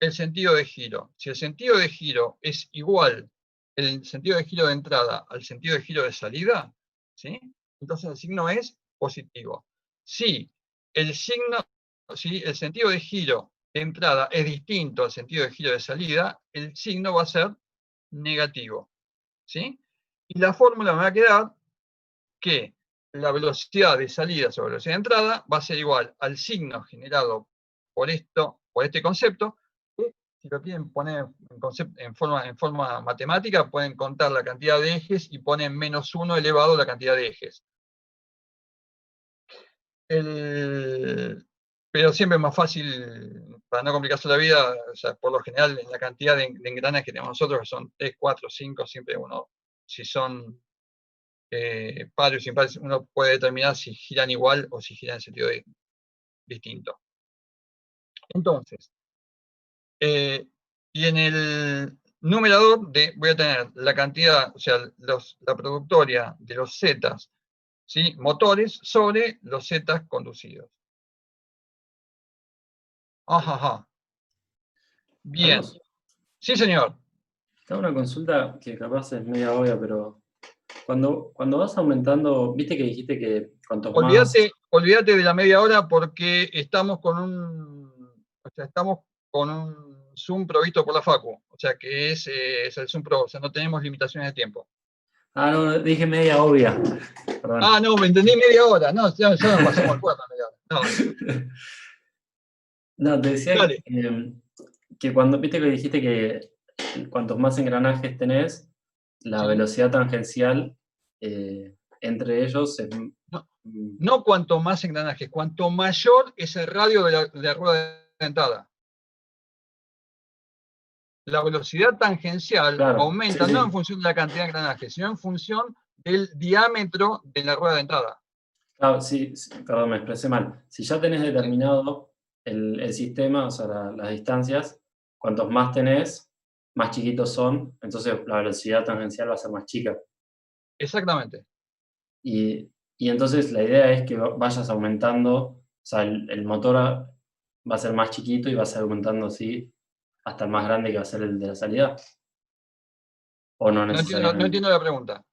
el sentido de giro. Si el sentido de giro es igual, el sentido de giro de entrada al sentido de giro de salida, ¿sí?, entonces el signo es positivo. Si el sentido de giro de entrada es distinto al sentido de giro de salida, el signo va a ser negativo, ¿sí? Y la fórmula me va a quedar que la velocidad de salida sobre la velocidad de entrada va a ser igual al signo generado por este concepto, que si lo quieren poner en forma matemática, pueden contar la cantidad de ejes y ponen -1 elevado a la cantidad de ejes. Pero siempre es más fácil, para no complicarse la vida, o sea, por lo general, en la cantidad de engranajes que tenemos nosotros, que son 3, 4, 5, siempre uno, si son pares o impares, uno puede determinar si giran igual o si giran en sentido distinto. Entonces, y en el numerador voy a tener la cantidad, o sea, la productoria de los zetas, ¿sí?, motores sobre los zetas conducidos. Ajá. Bien. Carlos, Sí, señor. tengo una consulta que capaz es media obvia, pero cuando vas aumentando, viste que dijiste que cuantos más... Olvídate de la media hora porque estamos con un Zoom provisto por la Facu, o sea que es el Zoom Pro, o sea, no tenemos limitaciones de tiempo. Ah, no, dije media obvia. Perdón. Ah, no, me entendí media hora. No, ya nos pasamos el cuarto media hora. No, te decía Dale. que cuando, viste que dijiste que cuantos más engranajes tenés, la Sí. velocidad tangencial entre ellos es... No cuanto más engranajes, cuanto mayor es el radio de la rueda de entrada. La velocidad tangencial Claro, aumenta sí, no en sí. función de la cantidad de engranajes, sino en función del diámetro de la rueda de entrada. Claro, sí, perdón, me expresé mal. Si ya tenés determinado el sistema, o sea, las distancias, cuantos más tenés, más chiquitos son, entonces la velocidad tangencial va a ser más chica. Exactamente. Y entonces la idea es que vayas aumentando, o sea, el motor va a ser más chiquito y vas aumentando así hasta el más grande que va a ser el de la salida. ¿O no No necesariamente? entiendo la pregunta.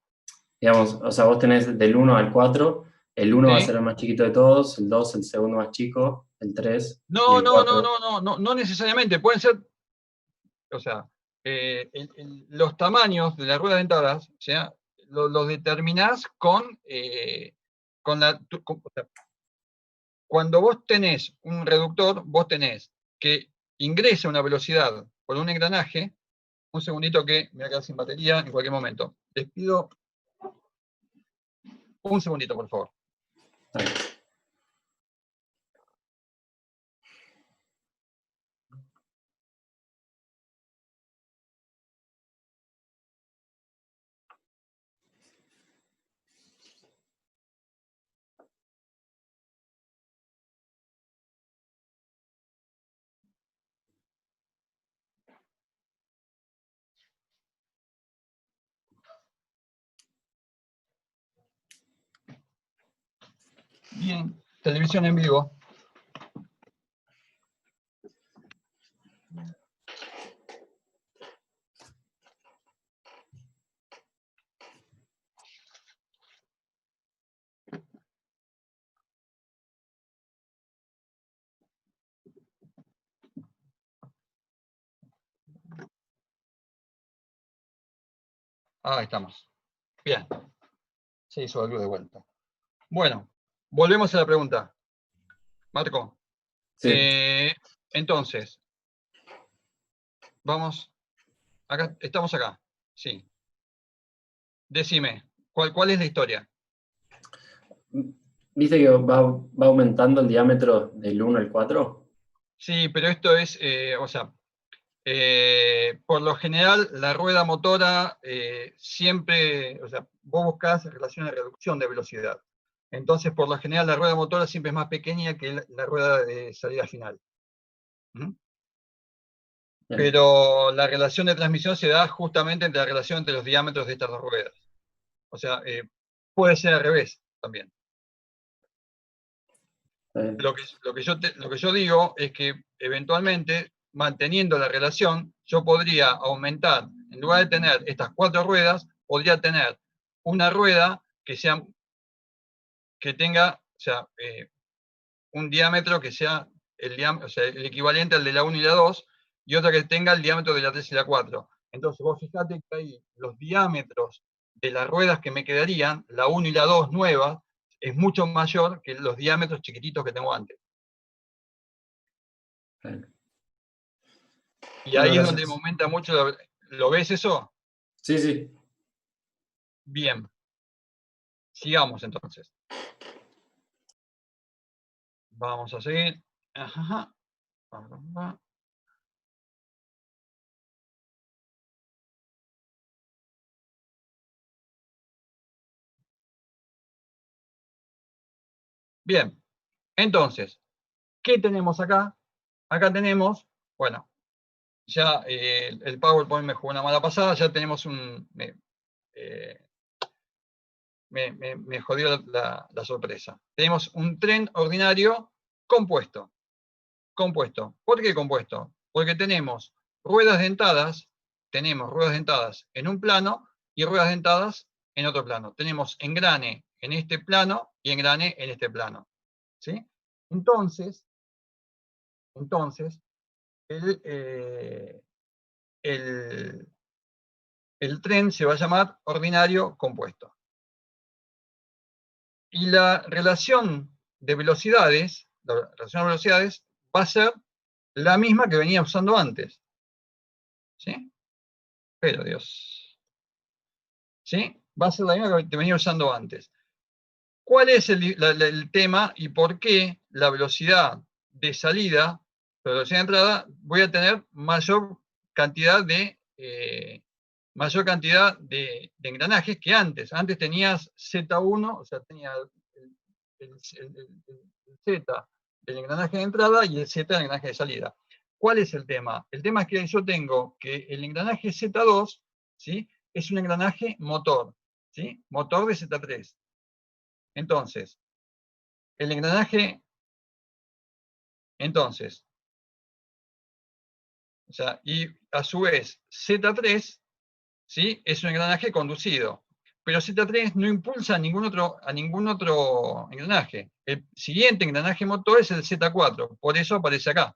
Digamos, o sea, vos tenés del 1 al 4, el 1 va a ¿Sí? ser el más chiquito de todos, el 2 el segundo más chico, el 3 y No, el 4. no necesariamente. Pueden ser, o sea, los tamaños de las ruedas dentadas, o sea, los determinás con o sea, cuando vos tenés un reductor, vos tenés que ingresa una velocidad por un engranaje. Un segundito que me voy a quedar sin batería en cualquier momento. Les pido un segundito, por favor. Bien, televisión en vivo. Ahí estamos. Bien, se hizo la luz de vuelta. Bueno, volvemos a la pregunta. Marco. Sí. Entonces, vamos, acá, estamos acá, sí. Decime, ¿cuál es la historia? ¿Viste que va aumentando el diámetro del 1 al 4? Sí, pero esto es, o sea, por lo general, la rueda motora siempre, o sea, vos buscás relación de reducción de velocidad. Entonces, por lo general, la rueda motora siempre es más pequeña que la rueda de salida final. ¿Mm? Pero la relación de transmisión se da justamente entre la relación entre los diámetros de estas dos ruedas. O sea, puede ser al revés también. Lo que yo digo es que eventualmente, manteniendo la relación, yo podría aumentar, en lugar de tener estas 4 ruedas, podría tener una rueda que tenga, o sea, un diámetro que sea o sea, el equivalente al de la 1 y la 2, y otra que tenga el diámetro de la 3 y la 4. Entonces vos fijate que ahí los diámetros de las ruedas que me quedarían, la 1 y la 2 nuevas, es mucho mayor que los diámetros chiquititos que tengo antes. Y Bueno, ahí es donde gracias. aumenta mucho. ¿Lo ves eso? Sí, sí. Bien. Sigamos entonces. Vamos a seguir. Ajá. Bien. Entonces, ¿qué tenemos acá? Acá tenemos, bueno, ya el PowerPoint me jugó una mala pasada, ya tenemos me jodió la sorpresa. Tenemos un tren ordinario compuesto. Compuesto. ¿Por qué compuesto? Porque tenemos ruedas dentadas en un plano y ruedas dentadas en otro plano. Tenemos engrane en este plano y engrane en este plano. ¿Sí? Entonces el, el tren se va a llamar ordinario compuesto. Y la relación de velocidades va a ser la misma que venía usando antes. ¿Sí? Pero Dios. ¿Sí? Va a ser la misma que venía usando antes. ¿Cuál es el tema y por qué la velocidad de salida, la velocidad de entrada, voy a tener mayor cantidad de engranajes que antes? Antes tenías Z1, o sea, tenía el Z del engranaje de entrada y el Z del engranaje de salida. ¿Cuál es el tema? El tema es que yo tengo que el engranaje Z2, ¿sí?, es un engranaje motor, ¿sí?, motor de Z3. Entonces, el engranaje, o sea, y a su vez Z3, ¿sí?, es un engranaje conducido. Pero Z3 no impulsa a ningún otro engranaje. El siguiente engranaje motor es el Z4, por eso aparece acá.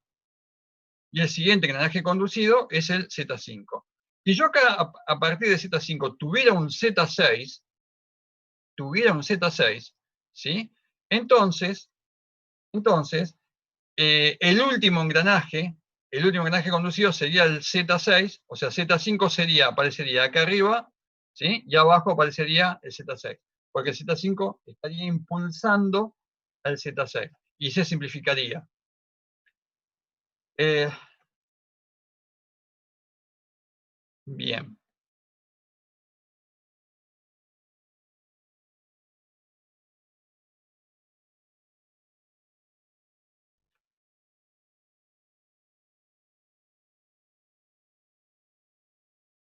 Y el siguiente engranaje conducido es el Z5. Si yo acá, a partir de Z5, tuviera un Z6, ¿sí?, entonces el último engranaje conducido sería el Z6, o sea, Z5 aparecería acá arriba, ¿sí?, y abajo aparecería el Z6, porque el Z5 estaría impulsando al Z6, y se simplificaría. Bien.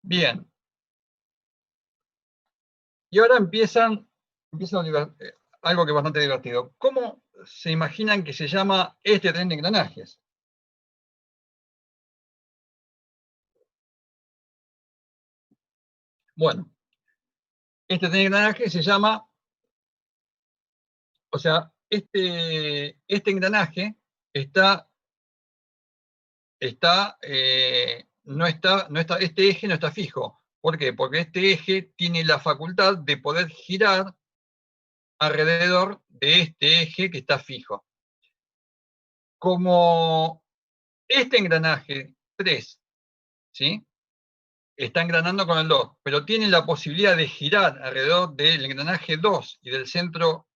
Bien. Y ahora empiezan algo que es bastante divertido. ¿Cómo se imaginan que se llama este tren de engranajes? Bueno, este tren de engranajes se llama, o sea, este engranaje este eje no está fijo. ¿Por qué? Porque este eje tiene la facultad de poder girar alrededor de este eje que está fijo. Como este engranaje 3, ¿sí? Está engranando con el 2, pero tiene la posibilidad de girar alrededor del engranaje 2 y del centro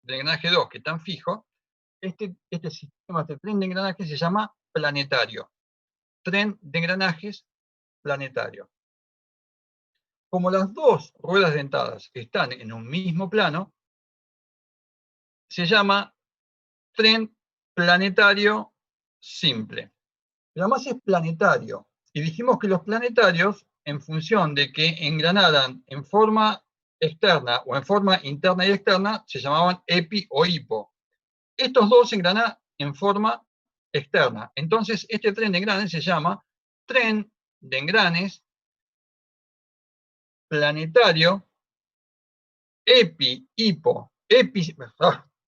del engranaje 2, que están fijos, este sistema, este tren de engranajes se llama planetario. Tren de engranajes planetario. Como las dos ruedas dentadas están en un mismo plano, se llama tren planetario simple. Pero además es planetario. Y dijimos que los planetarios, en función de que engranaran en forma externa o en forma interna y externa, se llamaban epi o hipo. Estos dos engranan en forma externa. Entonces, este tren de engranes se llama tren de engranes planetario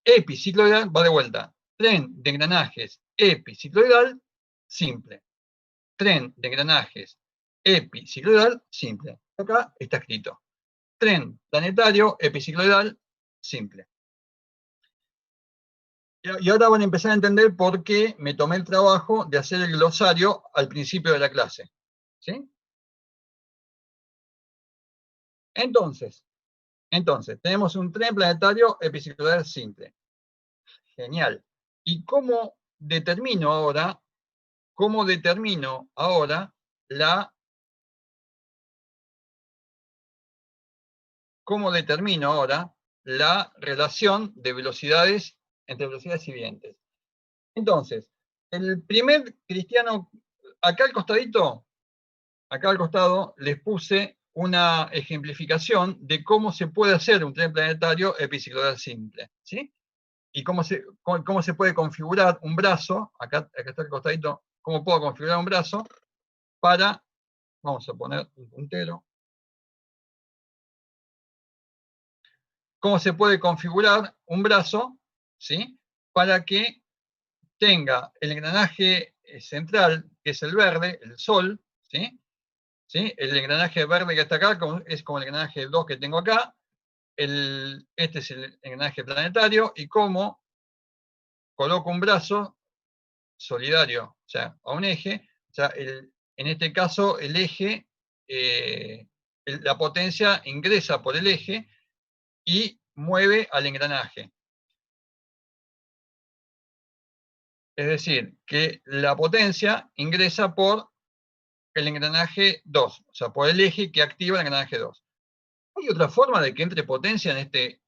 epicicloidal, va de vuelta. Tren de engranajes epicicloidal simple. Tren de engranajes epicicloidal simple. Acá está escrito. Tren planetario epicicloidal simple. Y ahora van a empezar a entender por qué me tomé el trabajo de hacer el glosario al principio de la clase. ¿Sí? Entonces, tenemos un tren planetario epicicloidal simple. Genial. ¿Y cómo determino ahora la relación de velocidades entre velocidades y vientos? Entonces, el primer cristiano, acá al costado, les puse una ejemplificación de cómo se puede hacer un tren planetario epicicloidal simple, ¿sí? Y cómo se puede configurar un brazo, acá está el costadito, cómo puedo configurar un brazo para, vamos a poner un puntero, cómo se puede configurar un brazo, ¿sí? Para que tenga el engranaje central, que es el verde, el sol, ¿sí? ¿Sí? El engranaje verde que está acá es como el engranaje 2 que tengo acá, este es el engranaje planetario, y cómo coloco un brazo solidario, o sea, a un eje, o sea, en este caso el eje, la potencia ingresa por el eje y mueve al engranaje. Es decir, que la potencia ingresa por el engranaje 2, o sea, por el eje que activa el engranaje 2. ¿Hay otra forma de que entre potencia en este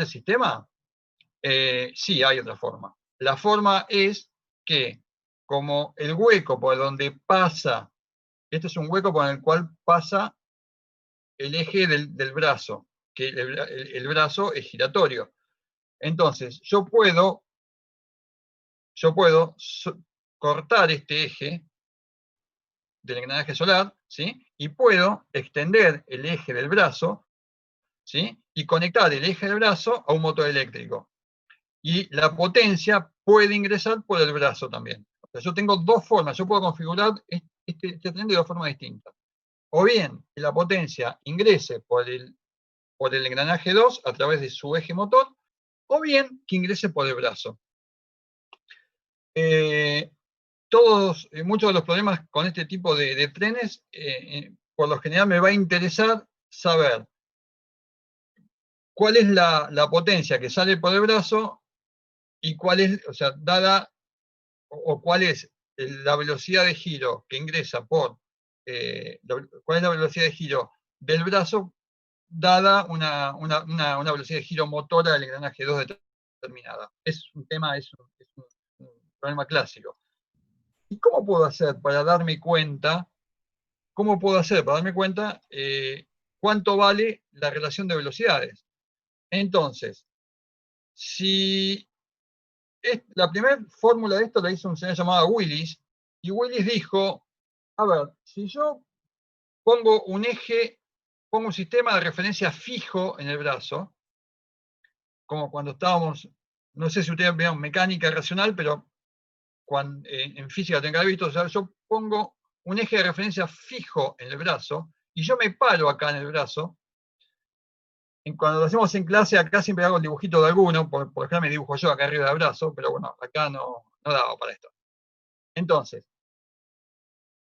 sistema? Sí, hay otra forma. La forma es que, como el hueco por donde pasa, este es un hueco por el cual pasa el eje del brazo, que el brazo es giratorio. Entonces, yo puedo cortar este eje del engranaje solar, ¿sí? Y puedo extender el eje del brazo, ¿sí? Y conectar el eje del brazo a un motor eléctrico. Y la potencia puede ingresar por el brazo también. O sea, yo tengo dos formas, yo puedo configurar este tren de dos formas distintas. O bien que la potencia ingrese por el engranaje 2 a través de su eje motor, o bien que ingrese por el brazo. Muchos de los problemas con este tipo de trenes, por lo general me va a interesar saber cuál es la potencia que sale por el brazo y cuál es, o sea, cuál es la velocidad de giro que ingresa cuál es la velocidad de giro del brazo dada una velocidad de giro motora del engranaje 2 determinada. Es un problema clásico. ¿Y cómo puedo hacer para darme cuenta? ¿Cómo puedo hacer para darme cuenta cuánto vale la relación de velocidades? Entonces, si la primera fórmula de esto la hizo un señor llamado Willis, y Willis dijo, a ver, si yo pongo un sistema de referencia fijo en el brazo, como cuando estábamos, no sé si ustedes vean mecánica racional, pero en física tengo que haber visto, o sea, yo pongo un eje de referencia fijo en el brazo, y yo me paro acá en el brazo. Cuando lo hacemos en clase, acá siempre hago el dibujito de alguno, por ejemplo me dibujo yo acá arriba del brazo, pero bueno, acá no daba para esto. Entonces,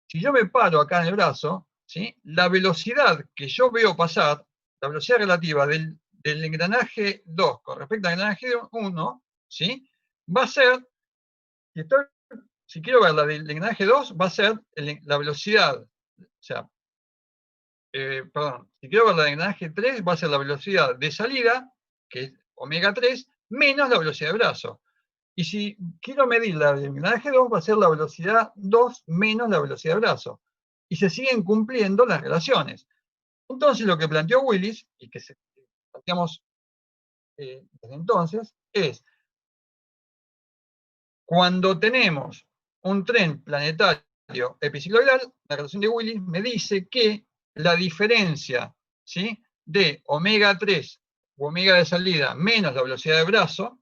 si yo me paro acá en el brazo, ¿sí? La velocidad que yo veo pasar, la velocidad relativa del engranaje 2 con respecto al engranaje 1, ¿sí? Va a ser, si quiero ver la del engranaje 2, va a ser la velocidad, o sea, perdón, si quiero ver la del engranaje 3, va a ser la velocidad de salida, que es omega 3, menos la velocidad de brazo. Y si quiero medir la del engranaje 2, va a ser la velocidad 2 menos la velocidad de brazo. Y se siguen cumpliendo las relaciones. Entonces, lo que planteó Willis, y que planteamos desde entonces, es cuando tenemos un tren planetario epicicloidal, la relación de Willis me dice que la diferencia, ¿sí?, de omega 3 u omega de salida menos la velocidad de brazo,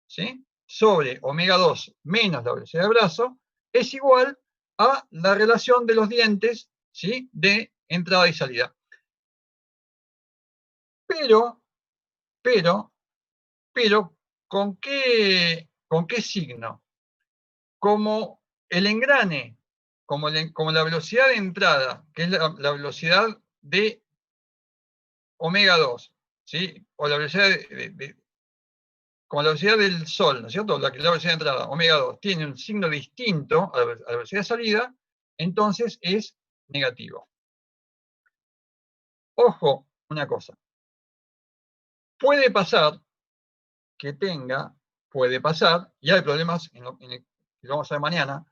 ¿sí?, sobre omega 2 menos la velocidad de brazo, es igual a la relación de los dientes, ¿sí?, de entrada y salida. Pero, ¿con qué signo? Como el engrane, como la velocidad de entrada, que es la velocidad de omega 2, ¿sí? O la velocidad como la velocidad del Sol, ¿no es cierto? La velocidad de entrada, omega 2, tiene un signo distinto a la velocidad de salida, entonces es negativo. Ojo, una cosa. Puede pasar que puede pasar, y hay problemas que lo vamos a ver mañana,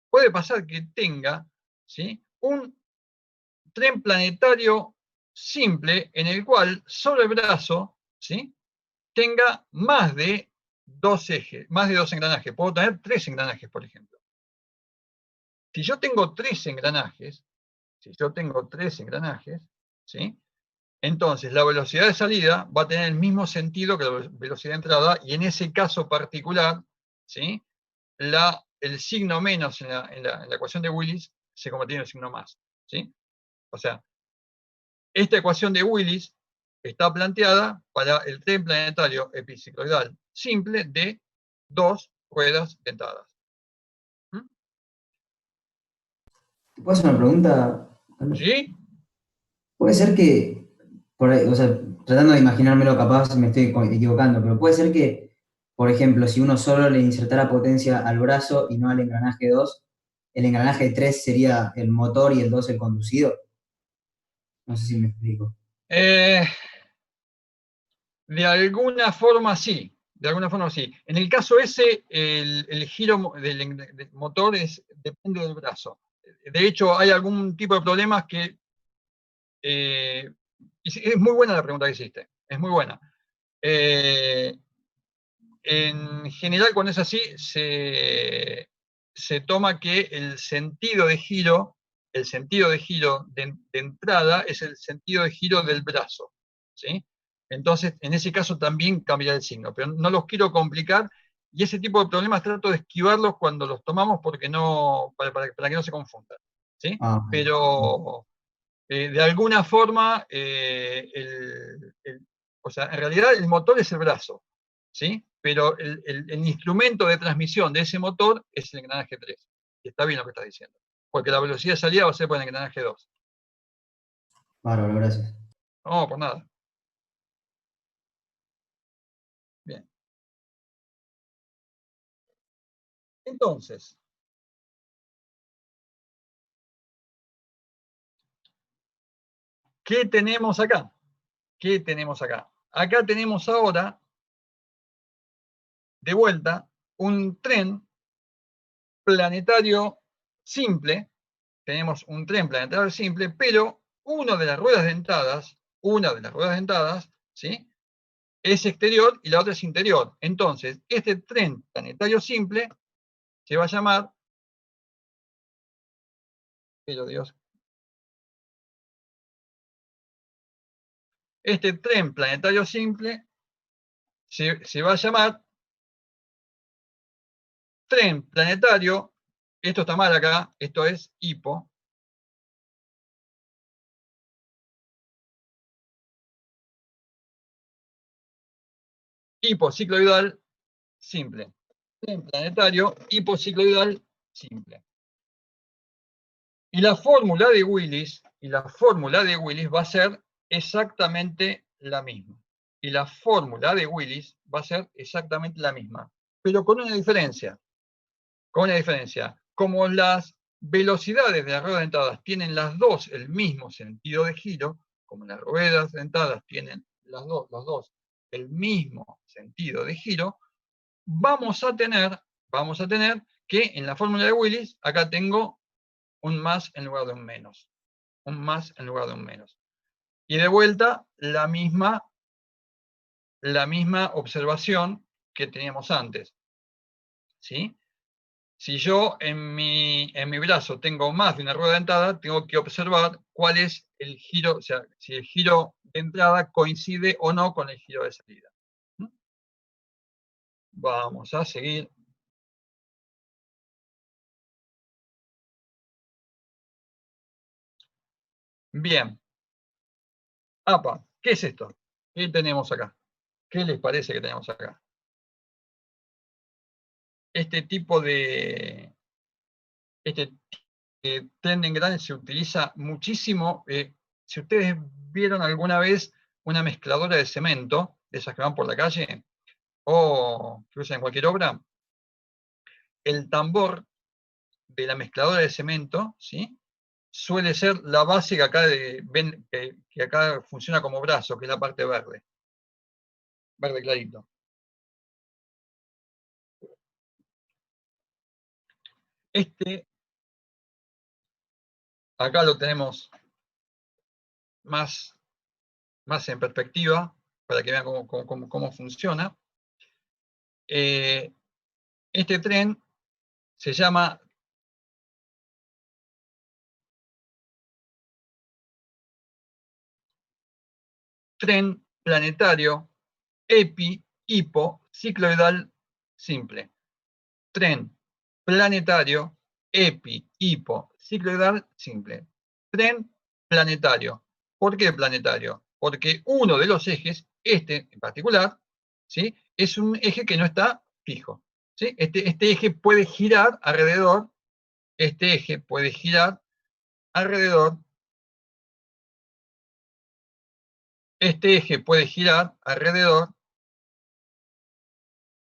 puede pasar que tenga, ¿sí?, un tren planetario simple en el cual sobre el brazo, ¿sí?, tenga más de 2 ejes, más de 2 engranajes. Puedo tener 3 engranajes, por ejemplo. Si yo tengo 3 engranajes, ¿sí?, entonces la velocidad de salida va a tener el mismo sentido que la velocidad de entrada, y en ese caso particular, ¿sí?, el signo menos en la ecuación de Willis se convierte en el signo más, ¿sí? O sea, esta ecuación de Willis está planteada para el tren planetario epicicloidal simple de 2 ruedas dentadas. ¿Te puedo hacer una pregunta? ¿Sí? Puede ser que, por ahí, o sea, tratando de imaginármelo, capaz me estoy equivocando, pero puede ser que, por ejemplo, si uno solo le insertara potencia al brazo y no al engranaje 2, el engranaje 3 sería el motor y el 2 el conducido. No sé si me explico. De alguna forma sí. En el caso ese, el giro del motor depende del brazo. De hecho, hay algún tipo de problemas que... es muy buena la pregunta que hiciste, es muy buena. En general, cuando es así, se toma que el sentido de giro de entrada es el sentido de giro del brazo, ¿sí? Entonces, en ese caso también cambiará el signo, pero no los quiero complicar, y ese tipo de problemas trato de esquivarlos cuando los tomamos porque para que no se confundan, ¿sí? Ah, Pero de alguna forma, o sea, en realidad el motor es el brazo, ¿sí? Pero el instrumento de transmisión de ese motor es el engranaje 3. Y está bien lo que estás diciendo. Porque la velocidad de salida va a ser por el engranaje 2. bárbaro, gracias. No, por nada. Bien. Entonces, ¿qué tenemos acá? ¿Qué tenemos acá? Acá tenemos ahora, de vuelta, un tren planetario simple. Tenemos un tren planetario simple, pero una de las ruedas dentadas, ¿sí?, es exterior y la otra es interior. Entonces, este tren planetario simple se va a llamar, pero Dios, este tren planetario simple se va a llamar tren planetario, esto está mal acá, esto es hipo, hipocicloidal simple. Tren planetario hipocicloidal simple. Y la fórmula de Willis, va a ser exactamente la misma. Y la fórmula de Willis va a ser exactamente la misma, pero con una diferencia. Como las velocidades de las ruedas dentadas tienen las dos el mismo sentido de giro, como las ruedas dentadas tienen los dos el mismo sentido de giro, vamos a tener que en la fórmula de Willis, acá tengo un más en lugar de un menos. Un más en lugar de un menos. Y de vuelta, la misma observación que teníamos antes. ¿Sí? Si yo en mi brazo tengo más de una rueda dentada, tengo que observar cuál es el giro, o sea, si el giro de entrada coincide o no con el giro de salida. Vamos a seguir. Bien. Apa, ¿qué es esto? ¿Qué tenemos acá? ¿Qué les parece que tenemos acá? Este tipo de tren de engrane se utiliza muchísimo. Si ustedes vieron alguna vez una mezcladora de cemento, de esas que van por la calle, o que usan en cualquier obra, el tambor de la mezcladora de cemento, ¿sí?, suele ser la base que acá, que acá funciona como brazo, que es la parte verde. Verde clarito. Acá lo tenemos más en perspectiva, para que vean cómo funciona. Este tren se llama tren planetario epi-hipo-cicloidal simple. Tren planetario epi-hipo-cicloidal simple. Tren planetario. ¿Por qué planetario? Porque uno de los ejes, este en particular, ¿sí?, es un eje que no está fijo. ¿Sí? Este eje puede girar alrededor,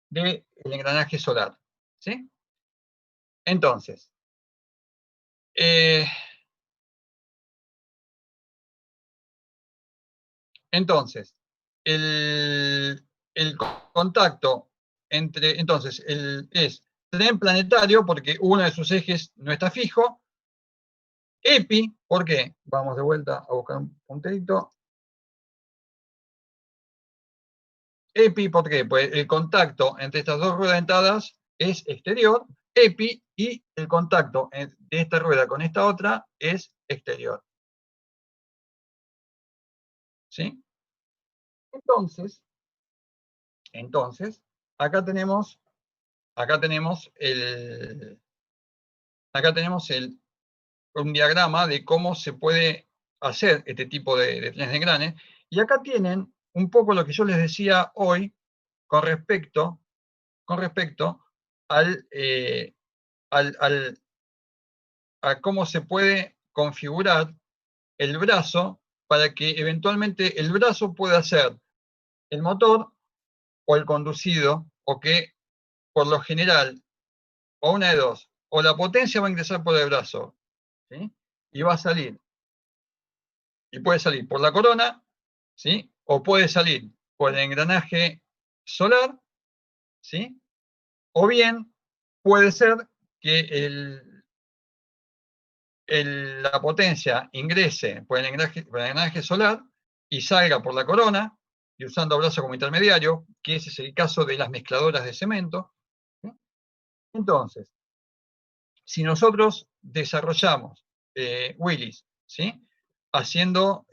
del engranaje solar. ¿Sí? Entonces, el contacto entre, es tren planetario porque uno de sus ejes no está fijo. Epi, ¿por qué? Vamos de vuelta a buscar un punterito. Epi, ¿por qué? Pues el contacto entre estas dos ruedas dentadas es exterior, epi, y el contacto de esta rueda con esta otra es exterior. ¿Sí? Entonces, acá tenemos un diagrama de cómo se puede hacer este tipo de trenes de engrane. Y acá tienen un poco lo que yo les decía hoy con respecto a cómo se puede configurar el brazo para que eventualmente el brazo pueda ser el motor o el conducido, o que por lo general, o una de dos, o la potencia va a ingresar por el brazo, ¿sí?, y va a salir, y puede salir por la corona, ¿sí?, o puede salir por el engranaje solar, ¿sí?, o bien puede ser que la potencia ingrese por el engranaje solar y salga por la corona, y usando brazo como intermediario, que ese es el caso de las mezcladoras de cemento. ¿Sí? Entonces, si nosotros desarrollamos Willis, ¿sí? Haciendo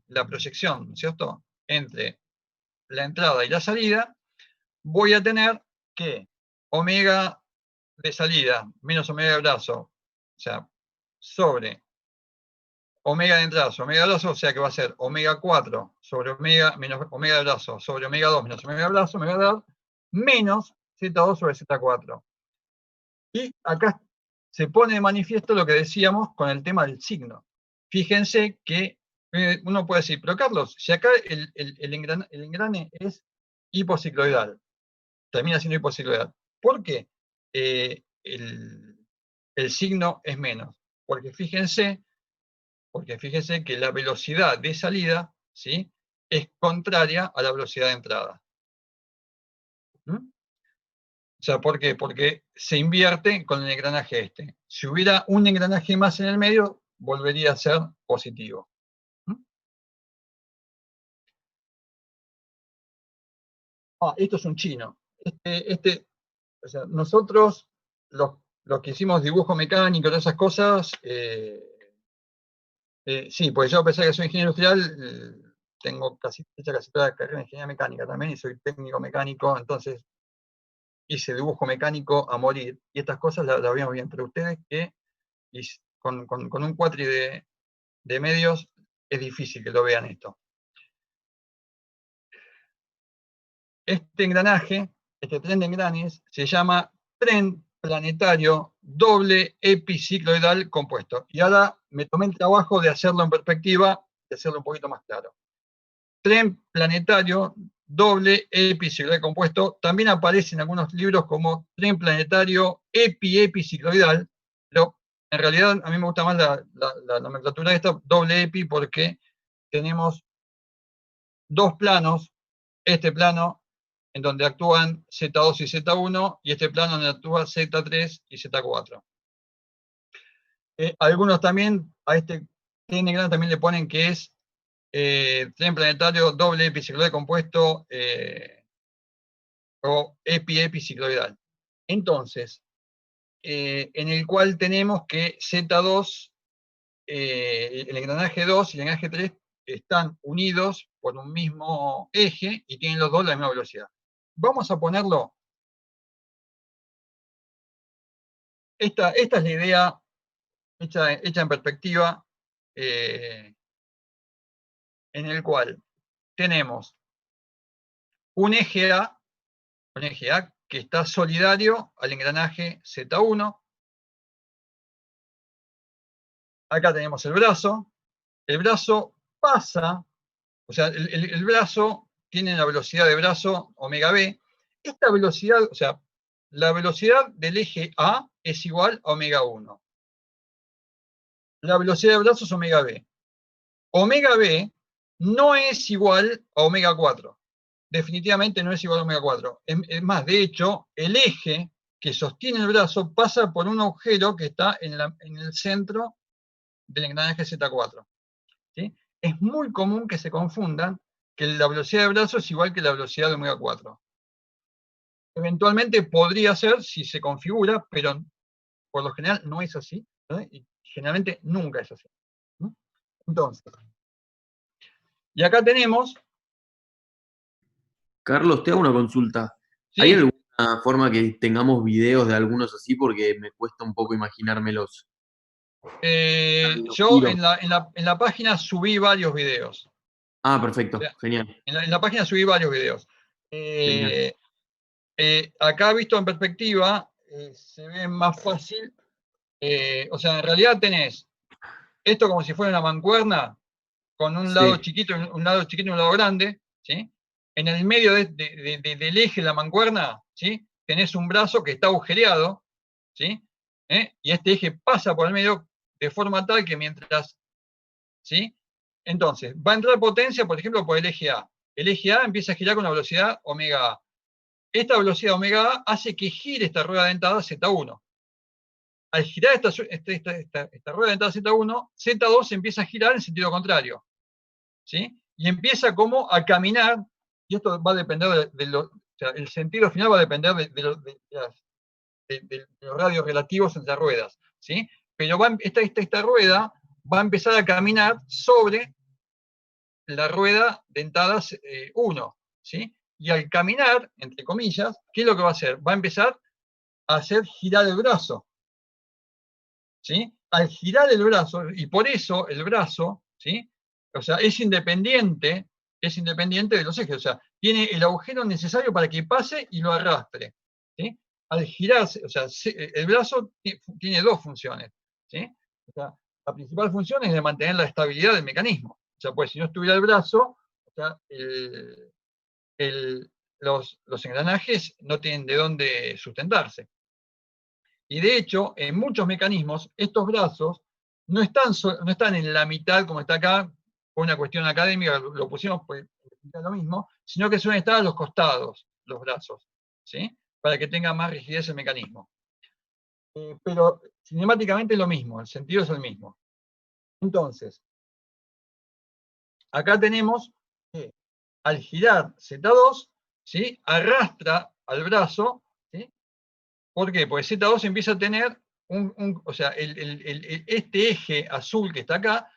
la proyección, ¿cierto?, entre la entrada y la salida, voy a tener que omega de salida menos omega de brazo, o sea, sobre omega de entrada sobre omega de brazo, o sea que va a ser omega 4 sobre omega menos omega de brazo sobre omega 2 menos omega de brazo, me va a dar menos Z2 sobre Z4. Y acá se pone de manifiesto lo que decíamos con el tema del signo. Fíjense que uno puede decir, pero Carlos, si acá el engrane es hipocicloidal, termina siendo hipocicloidal, ¿por qué el signo es menos? Porque fíjense que la velocidad de salida, ¿sí?, es contraria a la velocidad de entrada. ¿Mm? O sea, ¿por qué? Porque se invierte con el engranaje este. Si hubiera un engranaje más en el medio, volvería a ser positivo. ¿Mm? Esto es un chino. O sea, nosotros, los que hicimos dibujo mecánico, todas esas cosas, sí, pues yo a pesar de que soy ingeniero industrial, tengo hecha casi toda la carrera de ingeniería mecánica también, y soy técnico mecánico, entonces hice dibujo mecánico a morir, y estas cosas las vemos bien, pero ustedes que con un cuatri de medios es difícil que lo vean esto. Este engranaje, este tren de engranes, se llama tren planetario doble epicicloidal compuesto. Y ahora me tomé el trabajo de hacerlo en perspectiva, de hacerlo un poquito más claro. Tren planetario doble epicicloidal compuesto también aparece en algunos libros como tren planetario epicicloidal, pero en realidad a mí me gusta más la nomenclatura de esta doble epi porque tenemos dos planos, este plano en donde actúan Z2 y Z1, y este plano donde actúa Z3 y Z4. Algunos también, a este tren grande también le ponen que es tren planetario doble epicicloidal compuesto o epicicloidal. Entonces, en el cual tenemos que Z2, el engranaje 2 y el engranaje 3 están unidos por un mismo eje y tienen los dos la misma velocidad. Vamos a ponerlo. Esta es la idea hecha en perspectiva, en el cual tenemos un eje A que está solidario al engranaje Z1. Acá tenemos el brazo pasa, o sea, el brazo tiene la velocidad de brazo omega b. Esta velocidad, o sea, la velocidad del eje A es igual a omega 1. La velocidad de brazo es omega b. Omega b no es igual a omega 4. Definitivamente no es igual a omega 4. Es más, de hecho, el eje que sostiene el brazo pasa por un agujero que está en el centro del engranaje Z4. ¿Sí? Es muy común que se confundan que la velocidad de brazo es igual que la velocidad de omega 4. Eventualmente podría ser si se configura, pero por lo general no es así, ¿no? Y generalmente nunca es así. ¿No? Entonces, y acá tenemos... Carlos, te hago una consulta. ¿sí? ¿Hay alguna forma que tengamos videos de algunos así? Porque me cuesta un poco imaginármelos. Yo en la página subí varios videos. Ah, perfecto, genial. En la página subí varios videos. Acá visto en perspectiva, se ve más fácil. O sea, en realidad tenés esto como si fuera una mancuerna, con un lado chiquito, un lado chiquito y un lado grande, ¿sí? En el medio del eje de la mancuerna, ¿sí?, tenés un brazo que está agujereado, ¿sí? Y este eje pasa por el medio de forma tal que mientras, ¿sí? Entonces, va a entrar potencia, por ejemplo, por el eje A. El eje A empieza a girar con la velocidad omega A. Esta velocidad omega A hace que gire esta rueda dentada Z1. Al girar esta rueda dentada Z1, Z2 empieza a girar en sentido contrario. ¿Sí? Y empieza como a caminar, y esto va a depender o sea, el sentido final va a depender de los radios relativos entre ruedas, ¿sí? Pero esta rueda va a empezar a caminar sobre la rueda dentadas 1, ¿sí? Y al caminar, entre comillas, ¿qué es lo que va a hacer? Va a empezar a hacer girar el brazo, ¿sí? Al girar el brazo, y por eso el brazo, ¿sí? O sea, es independiente de los ejes, o sea, tiene el agujero necesario para que pase y lo arrastre, ¿sí? Al girarse, o sea, el brazo tiene dos funciones, ¿sí? O sea, la principal función es de mantener la estabilidad del mecanismo. O sea, pues si no estuviera el brazo, o sea, los engranajes no tienen de dónde sustentarse. Y de hecho, en muchos mecanismos, estos brazos no están en la mitad como está acá, por una cuestión académica, lo pusimos pues lo mismo, sino que suelen estar a los costados, los brazos, ¿sí? Para que tenga más rigidez el mecanismo. Pero cinemáticamente es lo mismo, el sentido es el mismo. Entonces, acá tenemos que al girar Z2, ¿sí? Arrastra al brazo, ¿sí? ¿Por qué? Porque Z2 empieza a tener o sea, este eje azul que está acá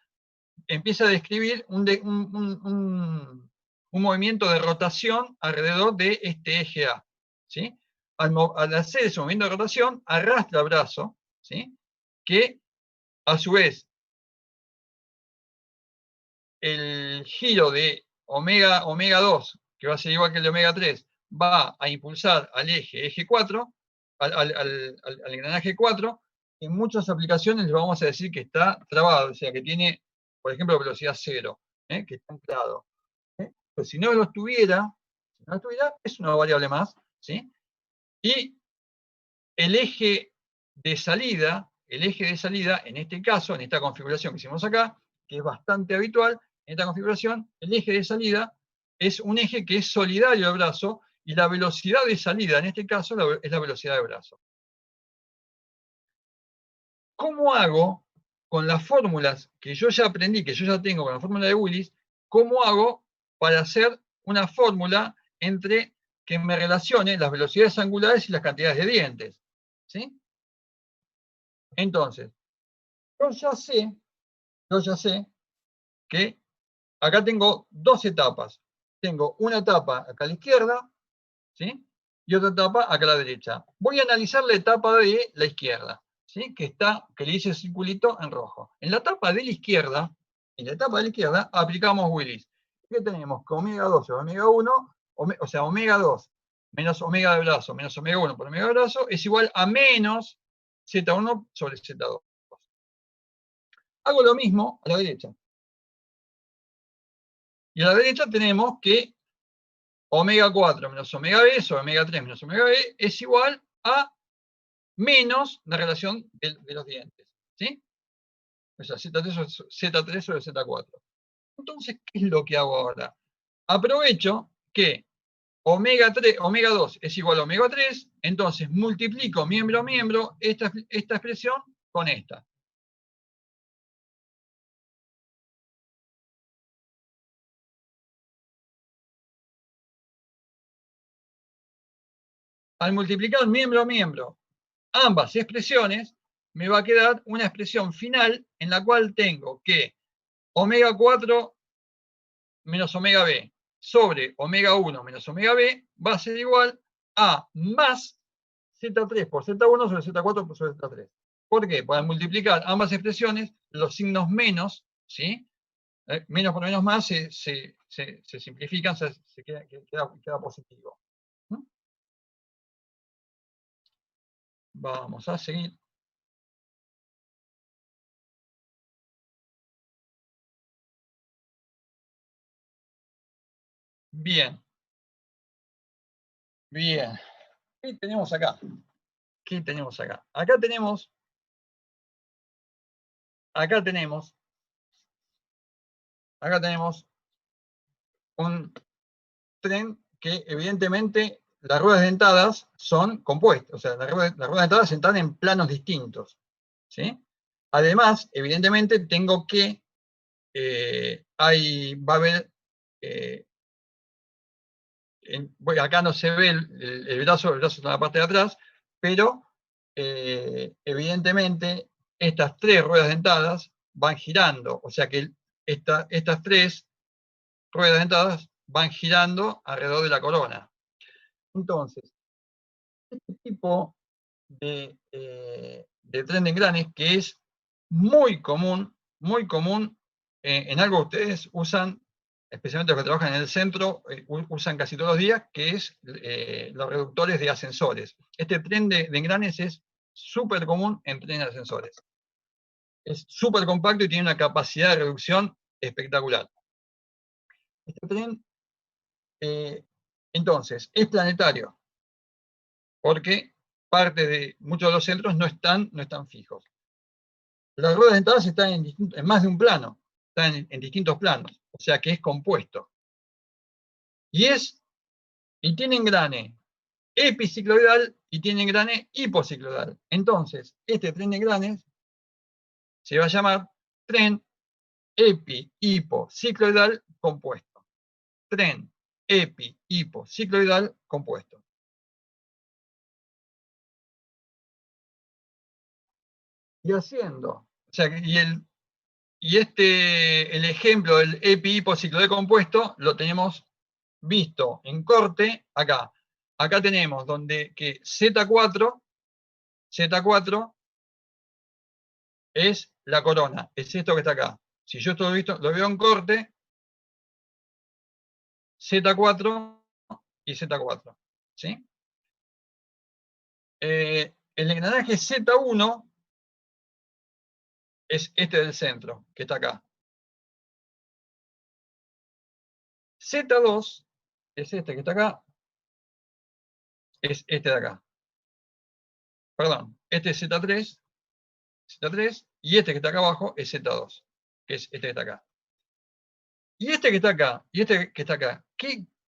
empieza a describir un movimiento de rotación alrededor de este eje A, ¿sí? Al hacer ese movimiento de rotación, arrastra el brazo, ¿sí? Que a su vez el giro de omega 2, que va a ser igual que el de omega 3, va a impulsar al eje 4, al engranaje 4, en muchas aplicaciones le vamos a decir que está trabado, o sea, que tiene, por ejemplo, velocidad 0, que está anclado. Pero si no lo tuviera, es una variable más, ¿sí? Y el eje de salida, en este caso, en esta configuración que hicimos acá, que es bastante habitual, en esta configuración, el eje de salida es un eje que es solidario al brazo, y la velocidad de salida, en este caso, es la velocidad del brazo. ¿Cómo hago con las fórmulas que yo ya aprendí, que yo ya tengo con la fórmula de Willis, cómo hago para hacer una fórmula entre que me relacione las velocidades angulares y las cantidades de dientes? ¿Sí? Entonces, yo ya sé que acá tengo dos etapas. Tengo una etapa acá a la izquierda, ¿sí? Y otra etapa acá a la derecha. Voy a analizar la etapa de la izquierda, ¿sí? Que le hice el circulito en rojo. En la etapa de la izquierda, aplicamos Willis. ¿Qué tenemos? Que omega 2 o omega 1, o sea, omega 2 menos omega de brazo menos omega 1 por omega de brazo es igual a menos Z1 sobre Z2. Hago lo mismo a la derecha. Y a la derecha tenemos que omega 4 menos omega B sobre omega 3 menos omega B es igual a menos la relación de los dientes, ¿sí? O sea, Z3 sobre Z4. Entonces, ¿qué es lo que hago ahora? Aprovecho que omega 2 es igual a omega 3, entonces multiplico miembro a miembro esta expresión con esta. Al multiplicar miembro a miembro ambas expresiones, me va a quedar una expresión final en la cual tengo que omega 4 menos omega B sobre omega 1 menos omega B va a ser igual a más Z3 por Z1 sobre Z4 sobre Z3. ¿Por qué? Para multiplicar ambas expresiones, los signos menos, ¿sí? Menos por menos más se simplifican, queda positivo. Vamos a seguir. Bien. Bien. ¿Qué tenemos acá? ¿Qué tenemos acá? Acá tenemos un tren que evidentemente las ruedas dentadas son compuestas, o sea, las ruedas dentadas están en planos distintos, ¿sí? Además, evidentemente tengo que va a haber acá no se ve el brazo está en la parte de atrás, pero evidentemente estas 3 ruedas dentadas van girando, o sea que estas 3 ruedas dentadas van girando alrededor de la corona. Entonces, este tipo de tren de engranes, que es muy común en algo que ustedes usan, especialmente los que trabajan en el centro, usan casi todos los días, que es los reductores de ascensores. Este tren de engranes es súper común en trenes de ascensores. Es súper compacto y tiene una capacidad de reducción espectacular. Este tren, entonces, es planetario, porque parte de muchos de los centros no están fijos. Las ruedas dentadas están en más de un plano, están en distintos planos, o sea que es compuesto. Y tiene engrane epicicloidal y tiene engrane hipocicloidal. Entonces, este tren de engranes se va a llamar tren epi-hipocicloidal compuesto. Tren epi-hipocicloidal compuesto. Y haciendo, o sea, el ejemplo del epi-hipocicloidal compuesto lo tenemos visto en corte acá. Acá tenemos donde que Z4 es la corona, es esto que está acá. Si yo esto lo veo en corte, Z4 y Z4. ¿Sí? El engranaje Z1 es este del centro, que está acá. Z2 es este que está acá, es este de acá. Perdón, este es Z3, y este que está acá abajo es Z2, que es este que está acá. Y este que está acá, y este que está acá,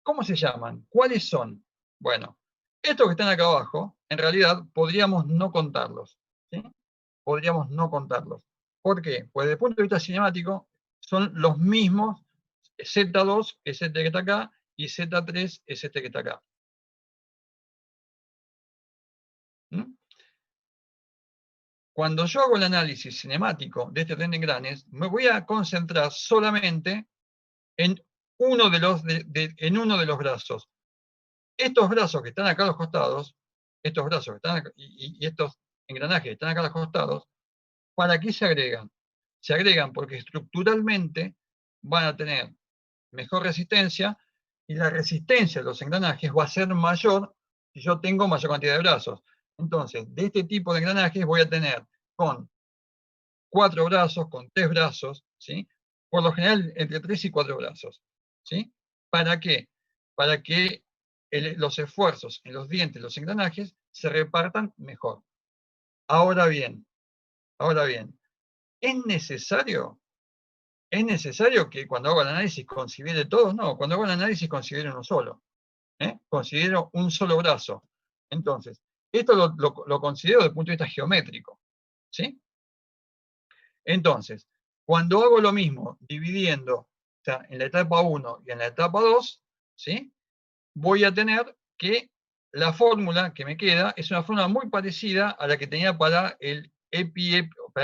¿cómo se llaman? ¿Cuáles son? Bueno, estos que están acá abajo, en realidad podríamos no contarlos. ¿Sí? Podríamos no contarlos. ¿Por qué? Pues desde el punto de vista cinemático, son los mismos Z2, que es este que está acá, y Z3 es este que está acá. ¿Mm? Cuando yo hago el análisis cinemático de este tren de engranes, me voy a concentrar solamente en uno de los brazos. Estos brazos que están acá a los costados, estos brazos que están acá, y estos engranajes que están acá a los costados, ¿para qué se agregan? Se agregan porque estructuralmente van a tener mejor resistencia, y la resistencia de los engranajes va a ser mayor si yo tengo mayor cantidad de brazos. Entonces, de este tipo de engranajes voy a tener con 4 brazos, con 3 brazos, ¿sí? Por lo general entre 3 y 4 brazos. ¿Sí? ¿Para qué? Para que los esfuerzos en los dientes, los engranajes, se repartan mejor. Ahora bien, ¿es necesario que cuando hago el análisis considere todos? No, cuando hago el análisis considero uno solo. Considero un solo brazo. Entonces, esto lo considero desde el punto de vista geométrico. ¿Sí? Entonces, cuando hago lo mismo, dividiendo, o sea, en la etapa 1 y en la etapa 2, ¿sí? Voy a tener que la fórmula que me queda es una fórmula muy parecida a la que tenía para el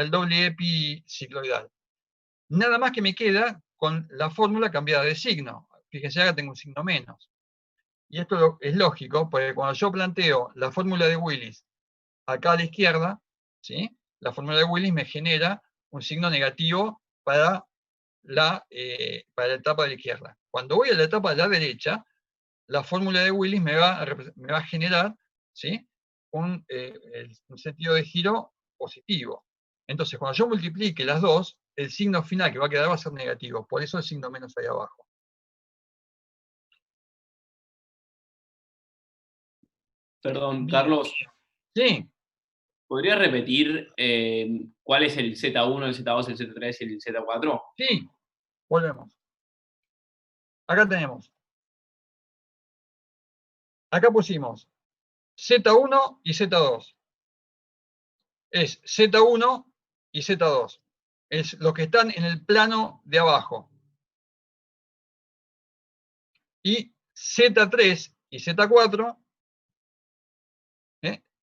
doble epicicloidal. Nada más que me queda con la fórmula cambiada de signo. Fíjense, acá tengo un signo menos. Y esto es lógico, porque cuando yo planteo la fórmula de Willis acá a la izquierda, ¿sí? La fórmula de Willis me genera un signo negativo para la etapa de la izquierda. Cuando voy a la etapa de la derecha, la fórmula de Willis me va a generar, ¿sí? un sentido de giro positivo. Entonces, cuando yo multiplique las dos, el signo final que va a quedar va a ser negativo. Por eso el signo menos ahí abajo. Perdón, Bien. Carlos, Sí, ¿podrías repetir cuál es el Z1, el Z2, el Z3 y el Z4? sí, volvemos. Acá tenemos. Acá pusimos Z1 y Z2. Es Z1 y Z2. Es los que están en el plano de abajo. Y Z3 y Z4,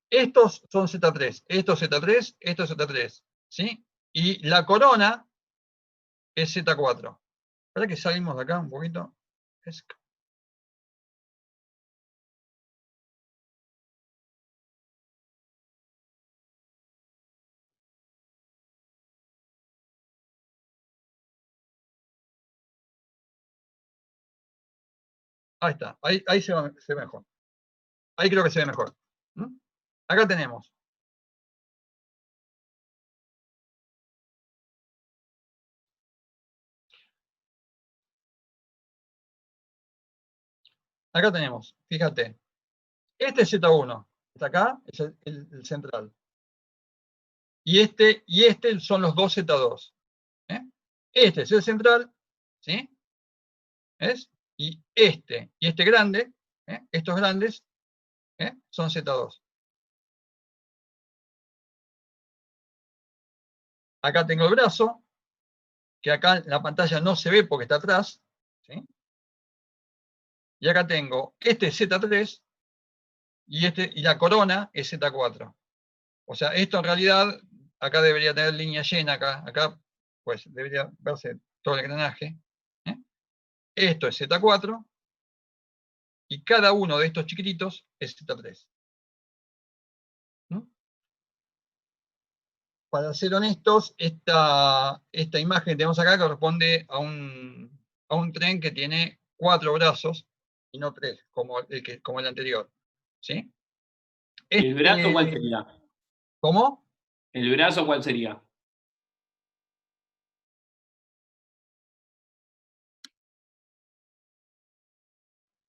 estos son Z3, estos Z3, estos Z3, ¿sí? Y la corona es Z4. ¿Para que salimos de acá un poquito? Ahí está, ahí se ve mejor. Ahí creo que se ve mejor. ¿Mm? Acá tenemos. Acá tenemos, fíjate. Este es Z1, está acá, es el central. Y este son los dos Z2. Este es el central, ¿sí? ¿Ves? Y este grande, estos grandes, son Z2. Acá tengo el brazo, que acá en la pantalla no se ve porque está atrás, ¿sí? Y acá tengo este Z3 y la corona es Z4. O sea, esto en realidad, acá debería tener línea llena, acá pues debería verse todo el engranaje. Esto es Z4 y cada uno de estos chiquititos es Z3. Para ser honestos, esta imagen que tenemos acá corresponde a un tren que tiene 4 brazos y no 3, como el anterior. ¿Sí? ¿El brazo cuál sería? ¿Cómo? ¿El brazo cuál sería?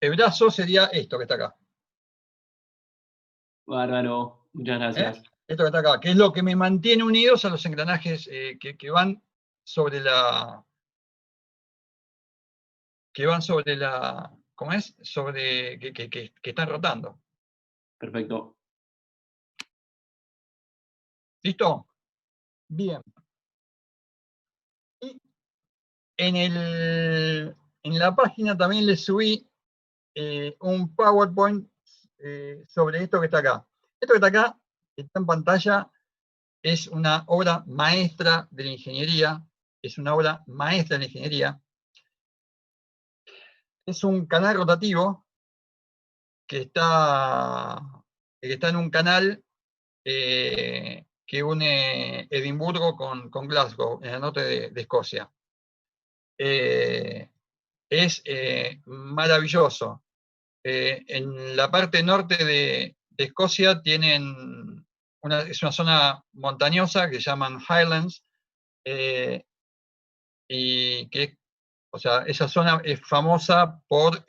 El brazo sería esto que está acá. Bárbaro, muchas gracias. Esto que está acá, que es lo que me mantiene unidos a los engranajes que van sobre la... ¿cómo es? Sobre que están rotando. Perfecto. ¿Listo? Bien. Y en la página también le subí un PowerPoint sobre esto que está acá. Esto que está acá, que está en pantalla, es una obra maestra de la ingeniería. Es una obra maestra de la ingeniería. Es un canal rotativo que está en un canal que une Edimburgo con Glasgow, en el norte de Escocia. Es maravilloso. En la parte norte de Escocia tienen es una zona montañosa que se llaman Highlands, y que, o sea, esa zona es famosa por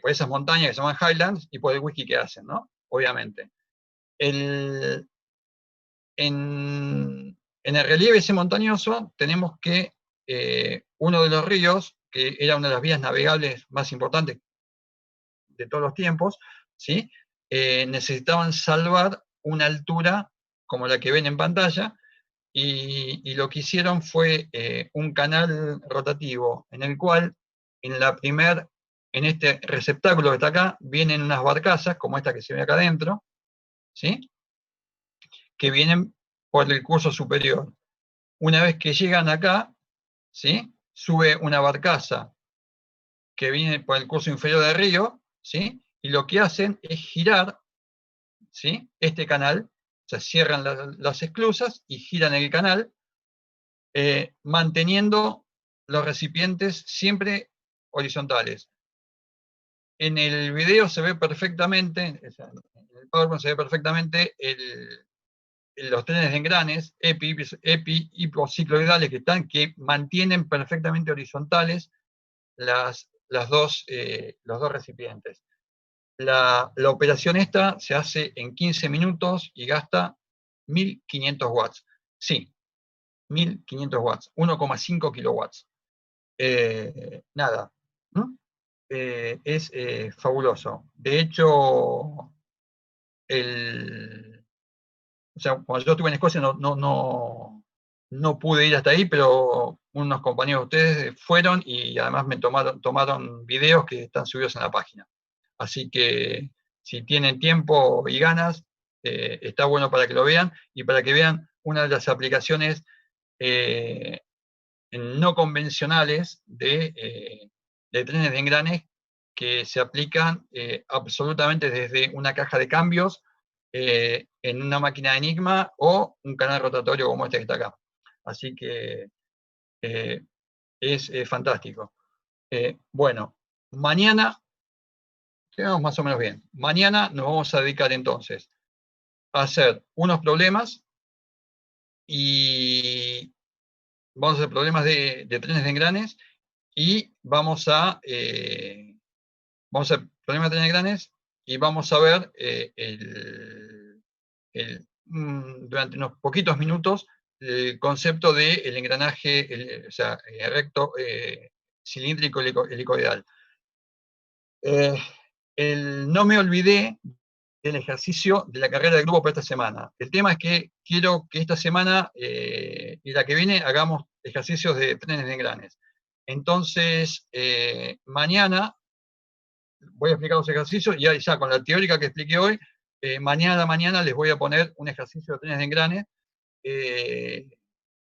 esas montañas que se llaman Highlands y por el whisky que hacen, ¿no? Obviamente. En el relieve ese montañoso tenemos que uno de los ríos, que era una de las vías navegables más importantes de todos los tiempos, ¿sí? Necesitaban salvar una altura como la que ven en pantalla, y lo que hicieron fue un canal rotativo en el cual en este receptáculo que está acá vienen unas barcazas como esta que se ve acá adentro, ¿sí? Que vienen por el curso superior. Una vez que llegan acá, ¿sí? Sube una barcaza que viene por el curso inferior del río, ¿sí? Y lo que hacen es girar, ¿sí? Este canal, o sea, cierran las esclusas y giran el canal, manteniendo los recipientes siempre horizontales. En el video se ve perfectamente, en el PowerPoint se ve perfectamente los trenes de engranes hipocicloidales que mantienen perfectamente horizontales los dos recipientes. La operación esta se hace en 15 minutos y gasta 1500 watts. Sí, 1500 watts, 1,5 kilowatts. Nada. Es fabuloso. De hecho, o sea, cuando yo estuve en Escocia no pude ir hasta ahí, pero unos compañeros de ustedes fueron y además me tomaron videos que están subidos en la página. Así que si tienen tiempo y ganas, está bueno para que lo vean y para que vean una de las aplicaciones no convencionales de trenes de engranes que se aplican absolutamente desde una caja de cambios en una máquina de Enigma o un canal rotatorio como este que está acá. Así que es fantástico. Bueno, mañana, quedamos más o menos bien. Mañana nos vamos a dedicar entonces a hacer unos problemas y vamos a hacer problemas de trenes de engranes y vamos a hacer problemas de trenes de engranes y vamos a ver durante unos poquitos minutos el concepto del engranaje, o sea, recto, cilíndrico, helicoidal. No me olvidé del ejercicio de la carrera de grupo para esta semana. El tema es que quiero que esta semana y la que viene hagamos ejercicios de trenes de engranes. Entonces, mañana voy a explicar los ejercicios y ya con la teórica que expliqué hoy, mañana les voy a poner un ejercicio de trenes de engranes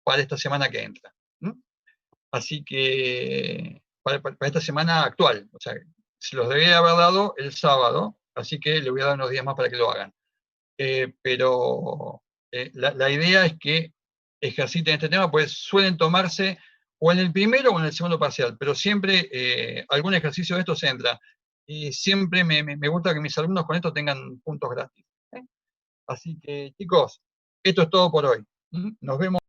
para esta semana que entra. Así que, para esta semana actual, o sea, se los debería haber dado el sábado, así que le voy a dar unos días más para que lo hagan. Pero la idea es que ejerciten este tema, pues suelen tomarse o en el primero o en el segundo parcial, pero siempre algún ejercicio de estos entra. Y siempre me gusta que mis alumnos con esto tengan puntos gratis. Así que, chicos, esto es todo por hoy. Nos vemos.